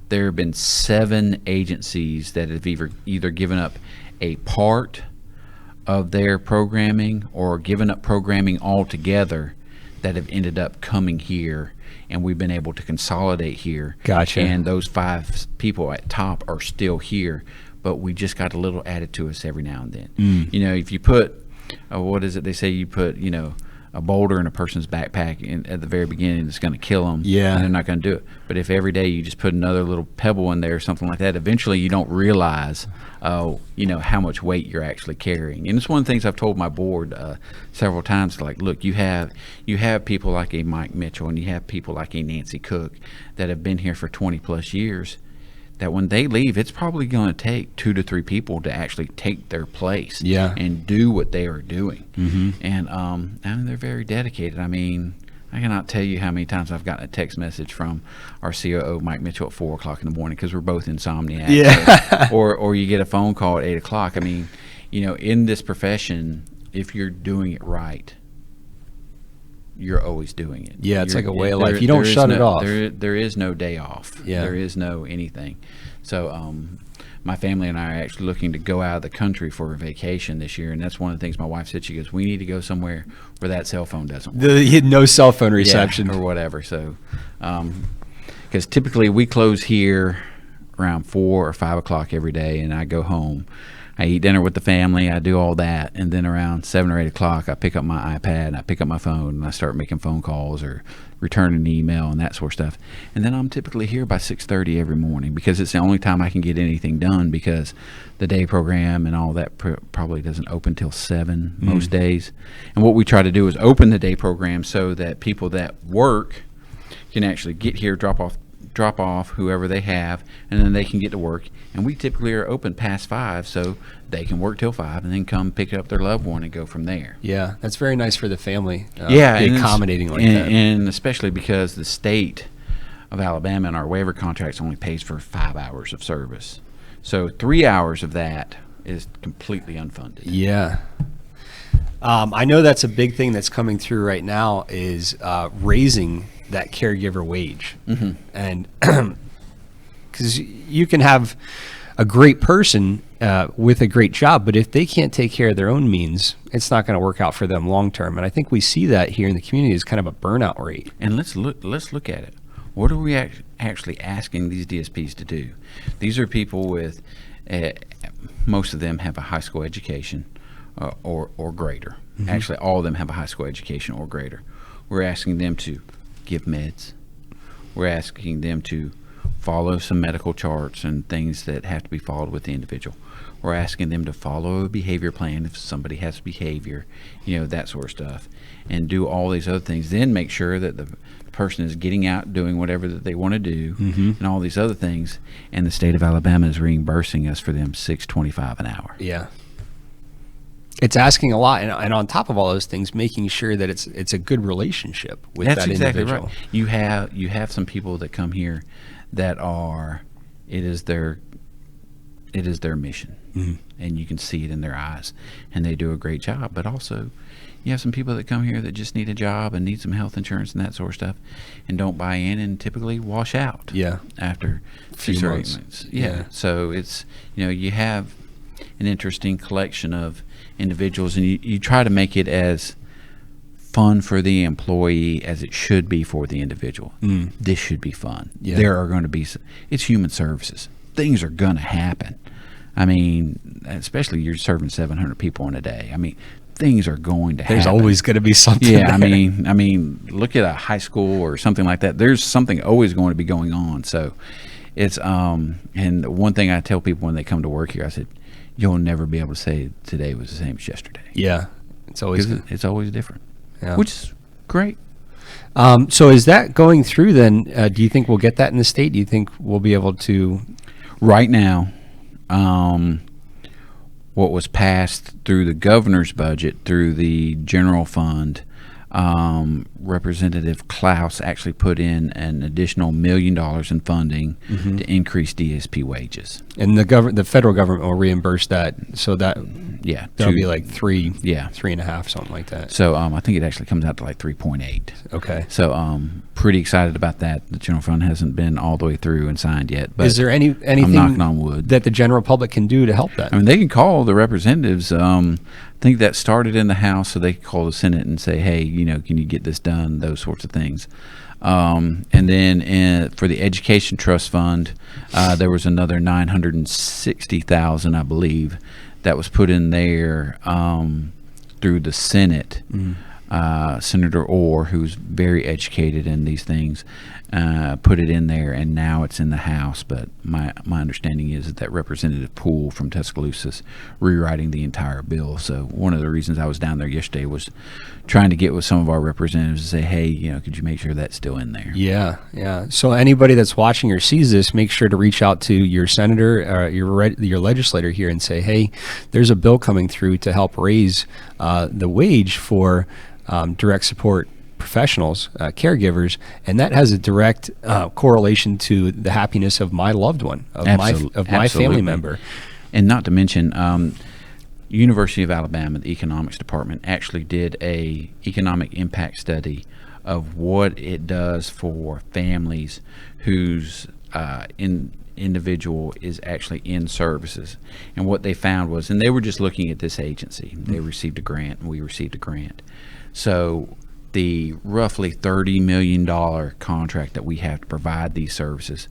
there have been 7 agencies that have either given up a part of their programming or given up programming altogether that have ended up coming here, and we've been able to consolidate here. Gotcha. And those 5 people at top are still here, but we just got a little added to us every now and then. If you put, what is it they say, you put, a boulder in a person's backpack at the very beginning, it's going to kill them. Yeah. And they're not going to do it. But if every day you just put another little pebble in there or something like that, eventually you don't realize, how much weight you're actually carrying. And it's one of the things I've told my board several times, like, look, you have people like a Mike Mitchell and you have people like a Nancy Cook that have been here for 20 plus years, that when they leave, it's probably going to take 2 to 3 people to actually take their place and do what they are doing. And they're very dedicated. I mean, I cannot tell you how many times I've gotten a text message from our COO, Mike Mitchell, at 4 o'clock in the morning, because we're both insomniacs. Yeah. or you get a phone call at 8 o'clock. I mean, in this profession, if you're doing it right, you're always doing it. Yeah, it's like a way of life. You don't shut it off. There is no day off. Yeah. There is no anything. So my family and I are actually looking to go out of the country for a vacation this year, and that's one of the things my wife said. She goes, we need to go somewhere where that cell phone doesn't work. No cell phone reception. Or whatever. So because typically we close here around 4 or 5 o'clock every day, and I go home. I eat dinner with the family, I do all that, and then around 7 or 8 o'clock, I pick up my iPad, and I pick up my phone, and I start making phone calls or returning an email and that sort of stuff. And then I'm typically here by 6:30 every morning, because it's the only time I can get anything done, because the day program and all that probably doesn't open till 7 most days. And what we try to do is open the day program so that people that work can actually get here, drop off whoever they have, and then they can get to work. And we typically are open past 5, so they can work till 5 and then come pick up their loved one and go from there. Yeah, that's very nice for the family. Be accommodating like that. And especially because the state of Alabama, and our waiver contracts only pays for 5 hours of service. So 3 hours of that is completely unfunded. Yeah. I know that's a big thing that's coming through right now is raising that caregiver wage. Mm-hmm. And because you can have a great person with a great job, but if they can't take care of their own means, it's not going to work out for them long term. And I think we see that here in the community as kind of a burnout rate. And let's look at it. What are we actually asking these DSPs to do? These are people with, most of them have a high school education or greater. Mm-hmm. Actually, all of them have a high school education or greater. We're asking them to give meds. We're asking them to follow some medical charts and things that have to be followed with the individual. We're asking them to follow a behavior plan if somebody has behavior, that sort of stuff, and do all these other things. Then make sure that the person is getting out doing whatever that they want to do, mm-hmm. and all these other things. And the state of Alabama is reimbursing us for them $6.25 an hour. Yeah. It's asking a lot, and on top of all those things, making sure that it's a good relationship with that exactly individual. Right. You have some people that come here that it is their mission, mm-hmm. and you can see it in their eyes, and they do a great job. But also, you have some people that come here that just need a job and need some health insurance and that sort of stuff, and don't buy in, and typically wash out. Yeah. After 6 or 8 months. Yeah. So it's you have an interesting collection of individuals, and you try to make it as fun for the employee as it should be for the individual. This should be fun. Yeah. There are going to be it's human services. Things are going to happen. I mean, especially you're serving 700 people in a day. I mean, things are going to happen. There's always going to be something. Yeah, there. I mean, look at a high school or something like that. There's something always going to be going on. So it's and one thing I tell people when they come to work here, I said, you'll never be able to say today was the same as yesterday. Yeah, it's always different. Yeah. Which is great. So is that going through then? Do you think we'll get that in the state? Do you think we'll be able to? Right now, what was passed through the governor's budget, through the general fund, Representative Klaus actually put in an additional $1 million in funding, mm-hmm. to increase DSP wages. And the federal government will reimburse that, so that that'll be like 3.5, something like that. So I think it actually comes out to like 3.8. Okay. So pretty excited about that. The general fund hasn't been all the way through and signed yet. But is there anything I'm knocking on wood that the general public can do to help that? I mean, they can call the representatives. I think that started in the House, so they can call the Senate and say, hey, can you get this done? Those sorts of things. And then for the Education Trust Fund, there was another $960,000, I believe, that was put in there through the Senate. Mm-hmm. Senator Orr, who's very educated in these things, put it in there, and now it's in the House. But my understanding is that Representative Poole from Tuscaloosa is rewriting the entire bill. So one of the reasons I was down there yesterday was trying to get with some of our representatives to say, hey, could you make sure that's still in there? Yeah. So anybody that's watching or sees this, make sure to reach out to your senator, your legislator here, and say, hey, there's a bill coming through to help raise the wage for direct support professionals, caregivers, and that has a direct correlation to the happiness of my loved one, of my family member. And not to mention, University of Alabama, the economics department, actually did a economic impact study of what it does for families whose individual is actually in services. And what they found was, and they were just looking at this agency, they received a grant and we received a grant. So the roughly $30 million contract that we have to provide these services,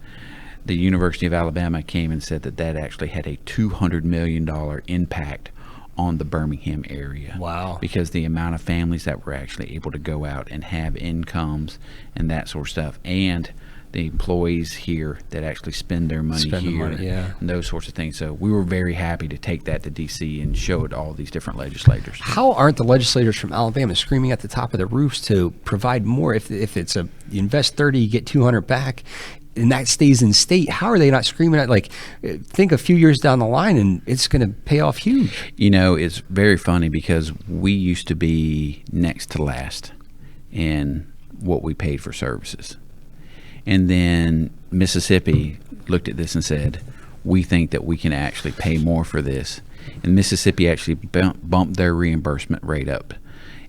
the University of Alabama came and said that actually had a $200 million impact on the Birmingham area. Wow. Because the amount of families that were actually able to go out and have incomes and that sort of stuff, and the employees here that actually spend their money here, and those sorts of things. So we were very happy to take that to D.C. and show it to all these different legislators. How aren't the legislators from Alabama screaming at the top of their roofs to provide more? If it's you invest 30, you get 200 back, and that stays in state, how are they not screaming at, think a few years down the line and it's going to pay off huge? It's very funny because we used to be next to last in what we paid for services. And then Mississippi looked at this and said, we think that we can actually pay more for this. And Mississippi actually bumped their reimbursement rate up.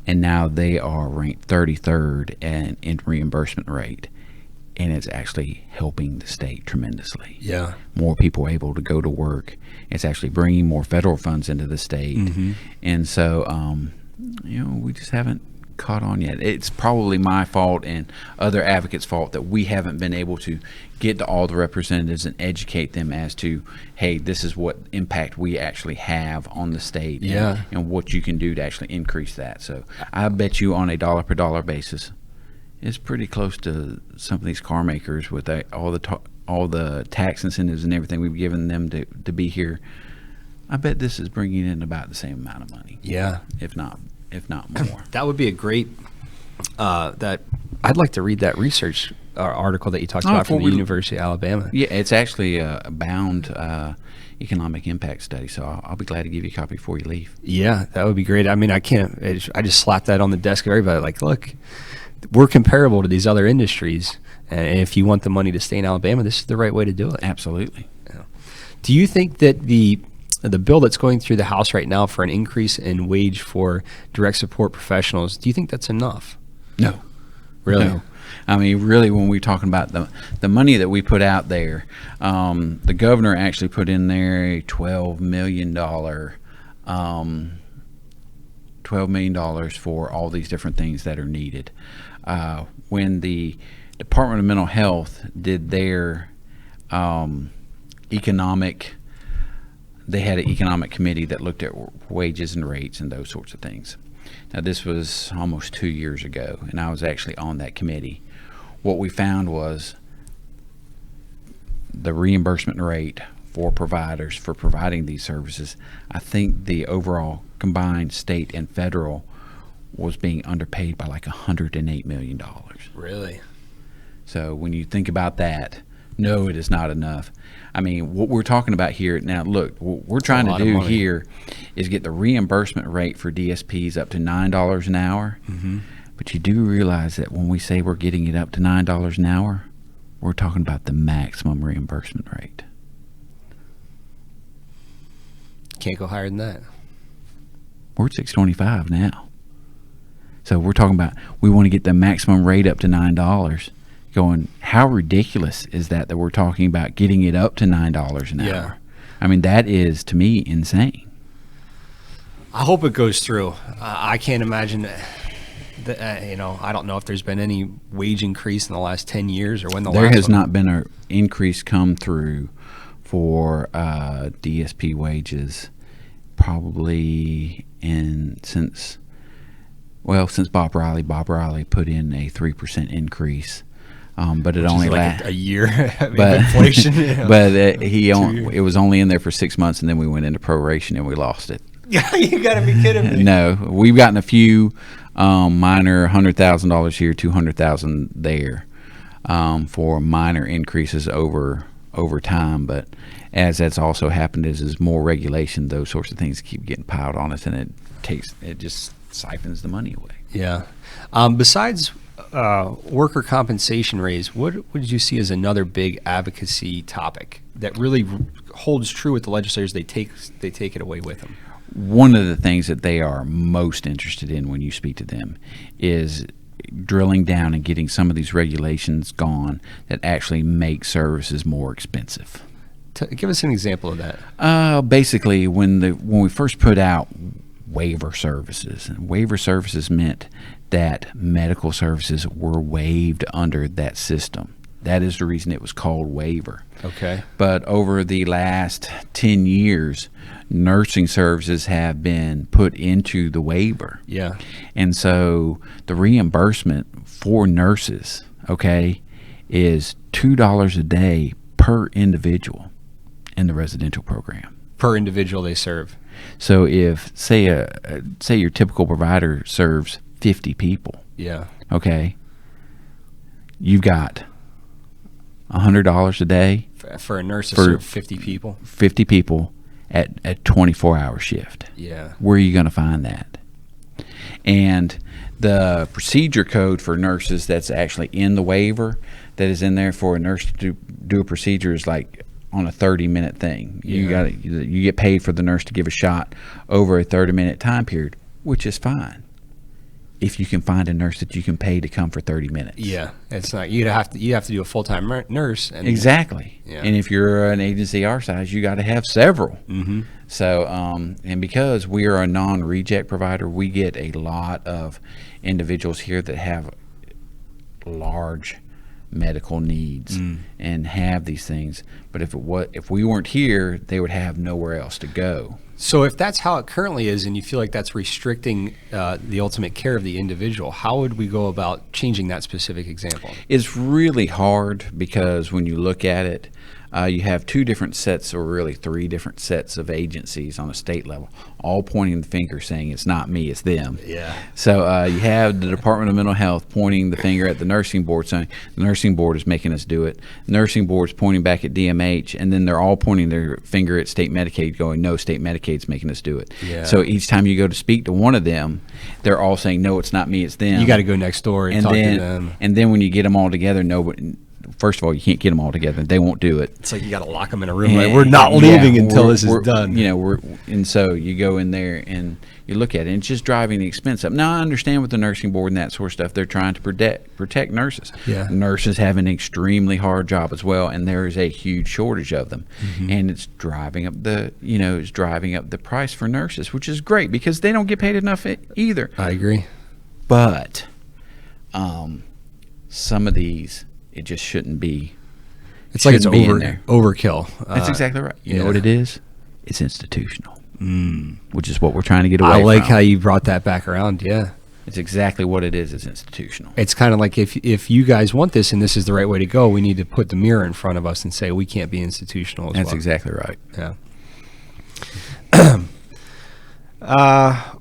And now they are ranked 33rd in reimbursement rate. And it's actually helping the state tremendously. Yeah. More people are able to go to work. It's actually bringing more federal funds into the state. And so, we just haven't caught on yet. It's probably my fault and other advocates' fault that we haven't been able to get to all the representatives and educate them as to, hey, this is what impact we actually have on the state, and what you can do to actually increase that. So I bet you on a dollar per dollar basis, it's pretty close to some of these car makers with all the tax incentives and everything we've given them to be here. I bet this is bringing in about the same amount of money. Yeah. If not more. That would be a great, that I'd like to read that research article that you talked about from the University of Alabama. Yeah, it's actually a bound economic impact study, so I'll be glad to give you a copy before you leave. Yeah, that would be great. I mean, I just slapped that on the desk of everybody. Like, look, we're comparable to these other industries, and if you want the money to stay in Alabama, this is the right way to do it. Absolutely. Yeah. Do you think that the bill that's going through the House right now for an increase in wage for direct support professionals, do you think that's enough? No. Really? No. I mean, really, when we're talking about the money that we put out there, the governor actually put in there a $12 million for all these different things that are needed. When the Department of Mental Health did their they had an economic committee that looked at wages and rates and those sorts of things. Now, this was almost 2 years ago, and I was actually on that committee. What we found was the reimbursement rate for providers for providing these services, I think the overall combined state and federal was being underpaid by like $108 million. Really? So when you think about that, no, it is not enough. I mean, what we're talking about here now, look, what we're trying to do here is get the reimbursement rate for DSPs up to $9 an hour. But you do realize that when we say we're getting it up to $9 an hour, we're talking about the maximum reimbursement rate. Can't go higher than that. We're at $6.25 now. So we're talking about we want to get the maximum rate up to $9. Going, how ridiculous is that we're talking about getting it up to $9 an hour? I mean, that is, to me, insane. I hope it goes through. I can't imagine that, I don't know if there's been any wage increase in the last 10 years or when there has not been an increase come through for DSP wages probably since Bob Riley. Bob Riley put in a 3% increase. But it only like a year. But inflation. But it was only in there for 6 months, and then we went into proration and we lost it. You got to be kidding me. No, we've gotten a few minor $100,000 here, $200,000 there for minor increases over time. But as that's also happened, is more regulation, those sorts of things keep getting piled on us, and it just siphons the money away. Yeah. Besides worker compensation raise, what would you see as another big advocacy topic that really holds true with the legislators? They take it away with them. One of the things that they are most interested in when you speak to them is drilling down and getting some of these regulations gone that actually make services more expensive. Give us an example of that. Basically, when we first put out waiver services, and waiver services meant that medical services were waived under that system. That is the reason it was called waiver. Okay. But over the last 10 years, nursing services have been put into the waiver. Yeah. And so the reimbursement for nurses, is $2 a day per individual in the residential program. Per individual they serve. So if say your typical provider serves 50 people, you've got $100 a day for a nurse to serve 50 people. 50 people at a 24-hour shift. Yeah. Where are you going to find that? And the procedure code for nurses that's actually in the waiver that is in there for a nurse to do a procedure is like on a 30-minute thing. You get paid for the nurse to give a shot over a 30-minute time period, which is fine if you can find a nurse that you can pay to come for 30 minutes. Yeah, it's not, you have to do a full-time nurse. And Exactly. Yeah. And if you're an agency our size, you got to have several. Mm-hmm. So, and because we are a non-reject provider, we get a lot of individuals here that have large medical needs and have these things. But if we weren't here, they would have nowhere else to go. So if that's how it currently is, and you feel like that's restricting the ultimate care of the individual, how would we go about changing that specific example? It's really hard because when you look at it, you have two different sets, or really three different sets of agencies on a state level, all pointing the finger saying it's not me, it's them. Yeah. So you have the Department of Mental Health pointing the finger at the nursing board saying the nursing board is making us do it. The nursing board is pointing back at DMH, and then they're all pointing their finger at state Medicaid going, no, state Medicaid's making us do it. Yeah. So each time you go to speak to one of them, they're all saying, no, it's not me, it's them. You got to go next door and talk to them. And then when you get them all together, first of all, you can't get them all together. They won't do it. It's like you got to lock them in a room. Like, we're not leaving until this is done. And so you go in there and you look at it, and it's just driving the expense up. Now, I understand with the nursing board and that sort of stuff, they're trying to protect nurses. Yeah. Nurses have an extremely hard job as well, and there is a huge shortage of them. Mm-hmm. And it's driving up the price for nurses, which is great because they don't get paid enough either. I agree. But some of these, it just shouldn't be. It's like it's in there. Overkill. That's exactly right. You know what it is? It's institutional, Mm. which is what we're trying to get away from. I like how you brought that back around. Yeah. It's exactly what it is. It's institutional. It's kind of like if you guys want this and this is the right way to go, we need to put the mirror in front of us and say we can't be institutional as That's well. exactly right. Yeah.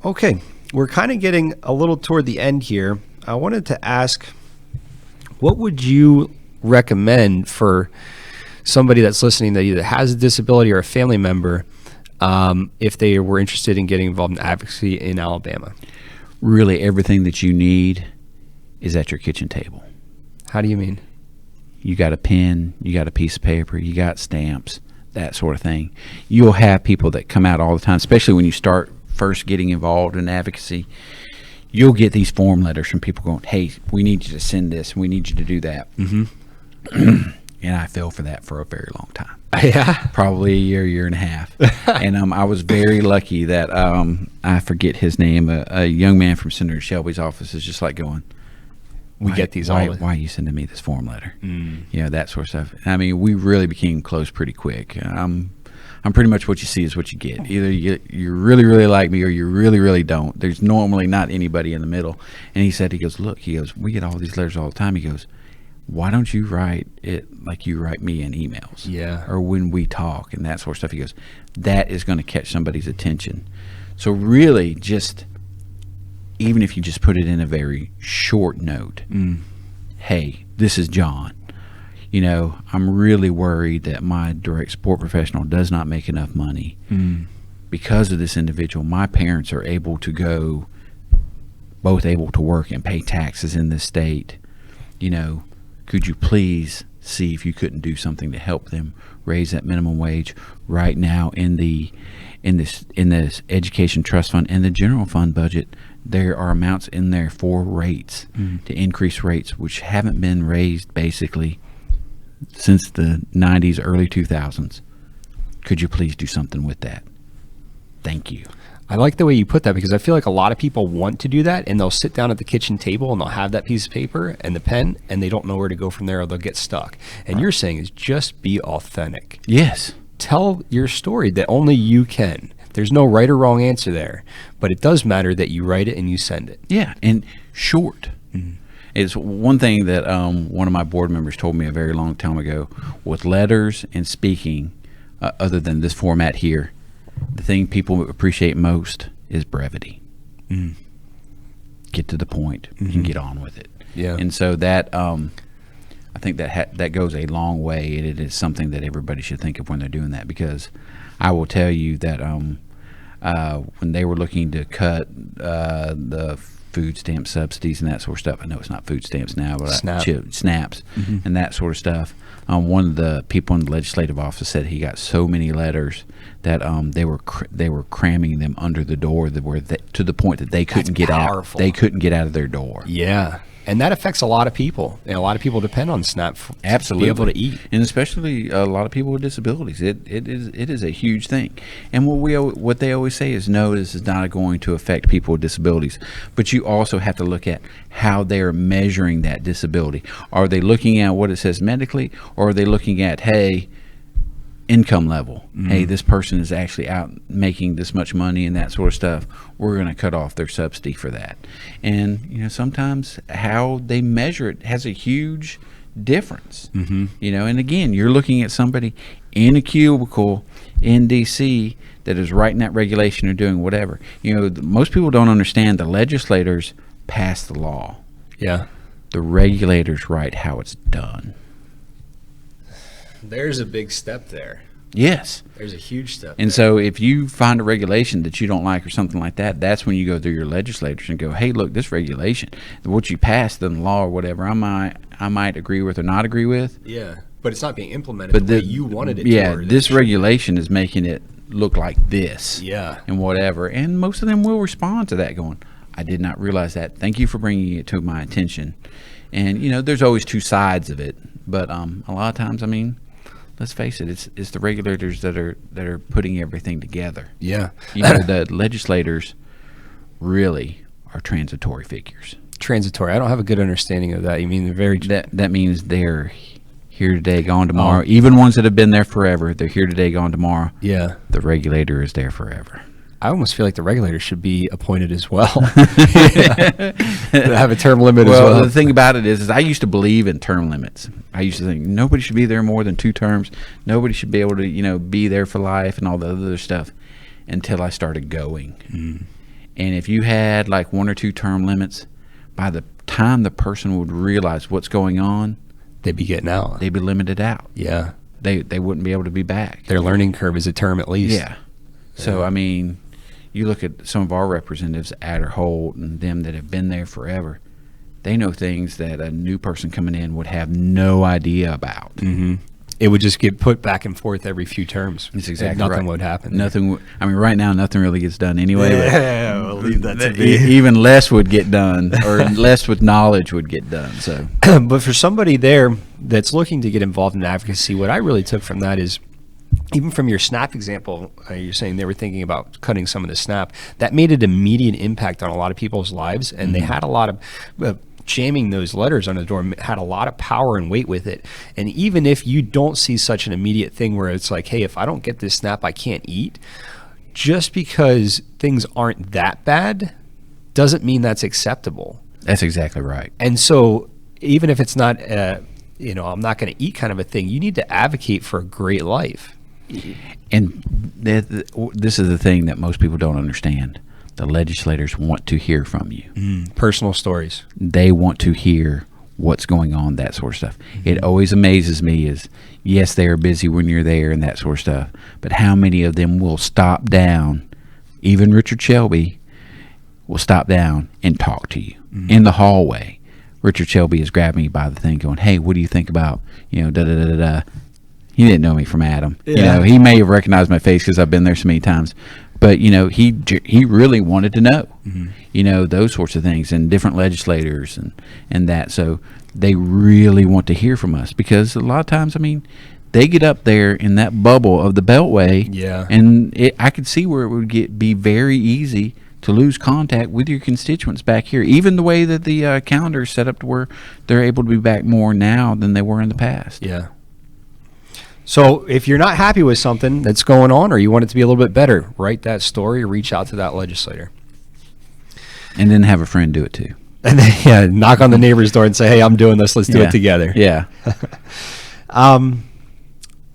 Okay. We're kind of getting a little toward the end here. I wanted to ask, what would you recommend for somebody that's listening that either has a disability or a family member if they were interested in getting involved in advocacy in Alabama? Really, everything that you need is at your kitchen table. How do you mean? You got a pen, you got a piece of paper, you got stamps, that sort of thing. You'll have people that come out all the time, especially when you start first getting involved in advocacy. You'll get these form letters from people going, hey, we need you to send this, and we need you to do that. Mm-hmm. And I fell for that for a very long time. Yeah. Probably a year and a half. And I was very lucky that, I forget his name, a young man from Senator Shelby's office is just like going, why are you sending me this form letter? That sort of stuff. I mean, we really became close pretty quick. I'm pretty much what you see is what you get. Either you really, really like me or you really, really don't. There's normally not anybody in the middle. And he goes, we get all these letters all the time. He goes, why don't you write it like you write me in emails? Yeah. Or when we talk and that sort of stuff. He goes, that is going to catch somebody's attention. So really just, even if you just put it in a very short note, hey, this is John. I'm really worried that my direct support professional does not make enough money. Because of this individual. My parents are both able to work and pay taxes in this state. Could you please see if you couldn't do something to help them raise that minimum wage right now in this education trust fund and the general fund budget? There are amounts in there for rates to increase rates, which haven't been raised basically since the 90s, early 2000s. Could you please do something with that? Thank you. I like the way you put that because I feel like a lot of people want to do that and they'll sit down at the kitchen table and they'll have that piece of paper and the pen and they don't know where to go from there or they'll get stuck. And you're saying is just be authentic. Yes. Tell your story that only you can. There's no right or wrong answer there, but it does matter that you write it and you send it. Yeah, and short. It's one thing that one of my board members told me a very long time ago. With letters and speaking, other than this format here, the thing people appreciate most is brevity. Get to the point and get on with it. Yeah. And so that I think that goes a long way, and it is something that everybody should think of when they're doing that. Because I will tell you that when they were looking to cut the food stamp subsidies and that sort of stuff. I know it's not food stamps now, but snaps and that sort of stuff. One of the people in the legislative office said he got so many letters that they were cramming them under the door to the point that they couldn't get out. They couldn't get out of their door. Yeah. And that affects a lot of people. A lot of people depend on SNAP to be able to eat, and especially a lot of people with disabilities. It is a huge thing. And what they always say is, no, this is not going to affect people with disabilities. But you also have to look at how they are measuring that disability. Are they looking at what it says medically, or are they looking at, hey, income level? Hey, this person is actually out making this much money and that sort of stuff. We're going to cut off their subsidy for that. And sometimes how they measure it has a huge difference. And again, you're looking at somebody in a cubicle in DC that is writing that regulation or doing whatever. Most people don't understand the legislators pass the law. Yeah. The regulators write how it's done. There's a big step there. Yes. There's a huge step. And so if you find a regulation that you don't like or something like that, that's when you go through your legislators and go, hey, look, this regulation, what you passed in the law or whatever, I might agree with or not agree with. Yeah. But it's not being implemented the way you wanted it to. Yeah, this regulation is making it look like this. Yeah. And whatever. And most of them will respond to that going, I did not realize that. Thank you for bringing it to my attention. And, there's always two sides of it. But a lot of times, let's face it, it's the regulators that are putting everything together. Yeah. The legislators really are transitory figures. Transitory. I don't have a good understanding of that. You mean they're very... That means they're here today, gone tomorrow. Even ones that have been there forever, they're here today, gone tomorrow. Yeah. The regulator is there forever. I almost feel like the regulators should be appointed as well. Have a term limit as well. Well, the thing about it is I used to believe in term limits. I used to think nobody should be there more than 2 terms. Nobody should be able to, be there for life and all the other stuff until I started going. And if you had like 1 or 2 term limits, by the time the person would realize what's going on, they'd be getting out. They'd be limited out. Yeah. They wouldn't be able to be back. Their learning curve is a term at least. Yeah. So, you look at some of our representatives, Adder Holt and them that have been there forever, they know things that a new person coming in would have no idea about. It would just get put back and forth every few terms. That's exactly nothing right. would happen. Nothing. Right now, nothing really gets done anyway. Yeah, we'll leave that to be. Even less would get done, or less with knowledge would get done. So, but for somebody there that's looking to get involved in advocacy, what I really took from that is, even from your SNAP example, you're saying they were thinking about cutting some of the SNAP. That made an immediate impact on a lot of people's lives, and they had a lot of jamming those letters on the door had a lot of power and weight with it. And even if you don't see such an immediate thing where it's like, hey, if I don't get this SNAP, I can't eat, just because things aren't that bad doesn't mean that's acceptable. That's exactly right. And so even if it's not, I'm not going to eat kind of a thing, you need to advocate for a great life. And this is the thing that most people don't understand. The legislators want to hear from you. Personal stories. They want to hear what's going on, that sort of stuff. It always amazes me is, yes, they are busy when you're there and that sort of stuff, but how many of them will stop down, even Richard Shelby will stop down and talk to you in the hallway. Richard Shelby is grabbing me by the thing going, hey, what do you think about, da-da-da-da-da. He didn't know me from Adam. Yeah. He may have recognized my face because I've been there so many times. But, he really wanted to know, those sorts of things, and different legislators and that. So they really want to hear from us because a lot of times, they get up there in that bubble of the Beltway. Yeah. And I could see where it would be very easy to lose contact with your constituents back here. Even the way that the calendar is set up to where they're able to be back more now than they were in the past. Yeah. So if you're not happy with something that's going on or you want it to be a little bit better, write that story or reach out to that legislator. And then have a friend do it too. And then, knock on the neighbor's door and say, hey, I'm doing this. Let's do it together. Yeah.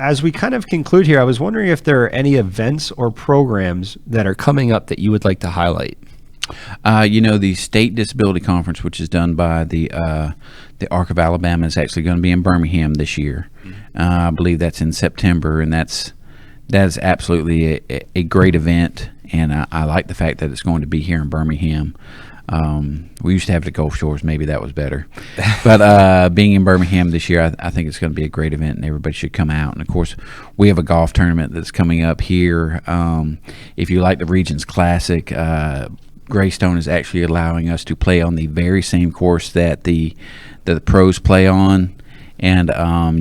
As we kind of conclude here, I was wondering if there are any events or programs that are coming up that you would like to highlight. The State Disability Conference, which is done by the Arc of Alabama, is actually going to be in Birmingham this year. I believe that's in September, and that's That is absolutely a great event, and I like the fact that it's going to be here in Birmingham. We used to have it at Gulf Shores. Maybe that was better. But being in Birmingham this year, I think it's going to be a great event, and everybody should come out. And, of course, we have a golf tournament that's coming up here. If you like the Regions Classic, Greystone is actually allowing us to play on the very same course that the pros play on. And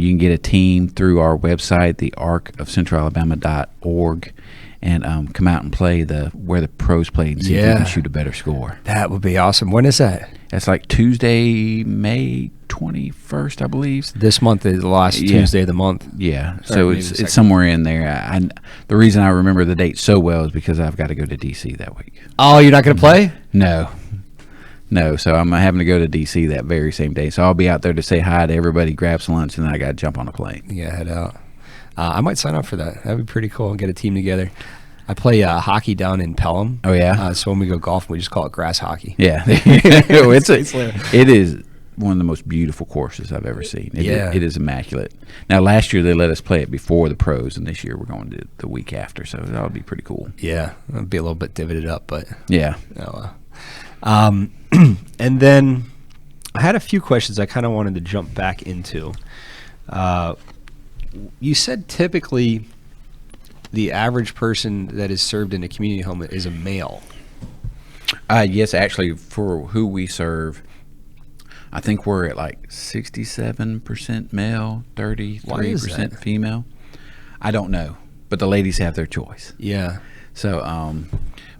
you can get a team through our website, the arcofcentralalabama.org, and come out and play where the pros play and see if you can shoot a better score. That would be awesome. When is that? That's like Tuesday, May 21st, I believe. This month is the last Tuesday of the month. Yeah, so it's somewhere in there. The reason I remember the date so well is because I've got to go to D.C. that week. Oh, you're not going to play? No, so I'm having to go to D.C. that very same day. So I'll be out there to say hi to everybody, grab some lunch, and then I got to jump on a plane. Yeah, head out. I might sign up for that. That'd be pretty cool. Get a team together. I play hockey down in Pelham. Oh, yeah? So when we go golfing, we just call it grass hockey. Yeah. It is one of the most beautiful courses I've ever seen. It is immaculate. Now, last year they let us play it before the pros, and this year we're going to the week after, so that'll be pretty cool. Yeah, it'll be a little bit divoted up, but... Yeah. And then I had a few questions I kind of wanted to jump back into. You said typically the average person that is served in a community home is a male. Yes, actually, for who we serve, I think we're at like 67% male, 33% female. I don't know, but the ladies have their choice. Yeah. So,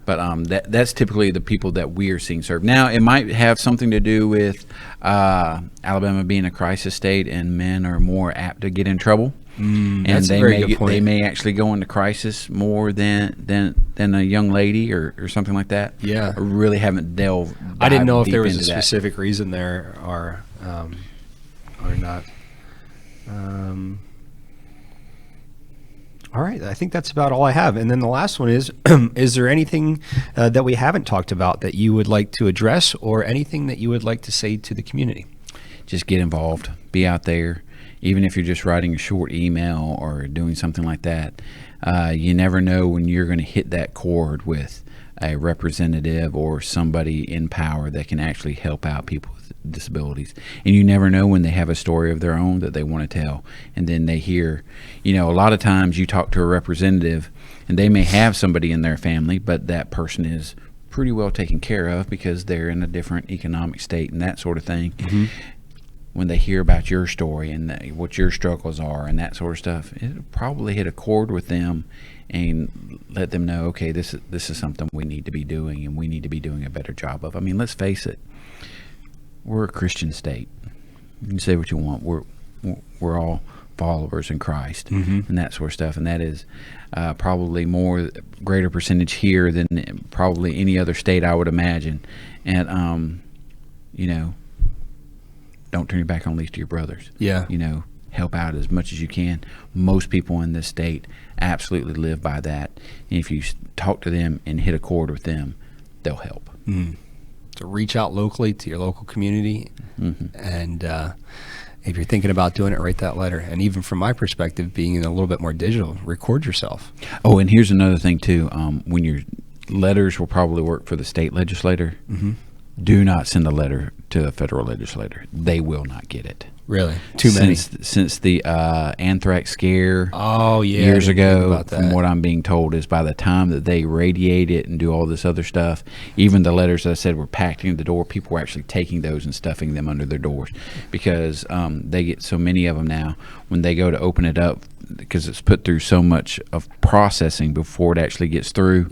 that's typically the people that we are seeing served. Now, it might have something to do with Alabama being a crisis state, and men are more apt to get in trouble. And that's a very good point. They may actually go into crisis more than a young lady or something like that. Yeah, I really haven't delved. I didn't know if there was a specific reason there or not. All right, I think that's about all I have. And then the last one is, is there anything that we haven't talked about that you would like to address, or anything that you would like to say to the community? Just get involved. Be out there. Even if you're just writing a short email or doing something like that, you never know when you're going to hit that chord with a representative or somebody in power that can actually help out people with disabilities. And you never know when they have a story of their own that they want to tell. And then they hear, a lot of times you talk to a representative and they may have somebody in their family, but that person is pretty well taken care of because they're in a different economic state and that sort of thing. Mm-hmm. When they hear about your story and what your struggles are and that sort of stuff, it'll probably hit a chord with them and let them know, okay, this is something we need to be doing, and we need to be doing a better job of. I mean, let's face it, we're a Christian state. You can say what you want. We're all followers in Christ, mm-hmm. and that sort of stuff, and that is probably greater percentage here than probably any other state, I would imagine. And don't turn your back on these to your brothers. Yeah. Help out as much as you can. Most people in this state absolutely live by that. And if you talk to them and hit a chord with them, they'll help. Mm. So reach out locally to your local community. Mm-hmm. And if you're thinking about doing it, write that letter. And even from my perspective, being a little bit more digital, record yourself. Oh, and here's another thing, too. When your letters will probably work for the state legislator, mm-hmm. do not send a letter to a federal legislator. They will not get it. Really? Too many? Since the anthrax scare years ago, from what I'm being told, is by the time that they radiate it and do all this other stuff, even the letters that I said were packed in the door, people were actually taking those and stuffing them under their doors because they get so many of them now. When they go to open it up, because it's put through so much of processing before it actually gets through,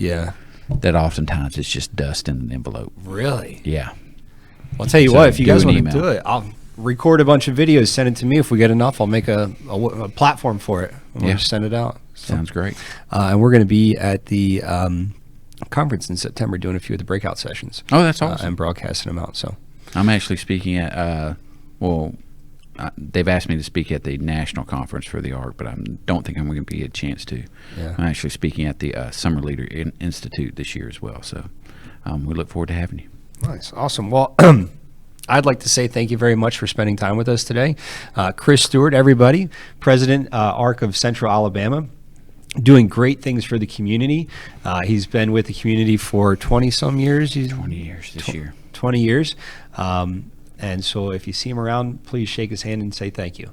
that oftentimes it's just dust in an envelope. Really? Yeah. Well, I'll tell you what, if you guys want to do it, I'll record a bunch of videos, send it to me. If we get enough, I'll make a platform for it. We'll just send it out. So, sounds great. And we're going to be at the conference in September doing a few of the breakout sessions. Oh, that's awesome. And broadcasting them out. So I'm actually speaking at, they've asked me to speak at the national conference for the ARC, but I don't think I'm going to be a chance to. Yeah. I'm actually speaking at the Summer Leader Institute this year as well. So we look forward to having you. Nice. Awesome. Well, I'd like to say thank you very much for spending time with us today. Chris Stewart, everybody, President, ARC of Central Alabama. doing great things for the community. He's been with the community for 20 some years. 20 years this year. 20 years. And so if you see him around, please shake his hand and say thank you.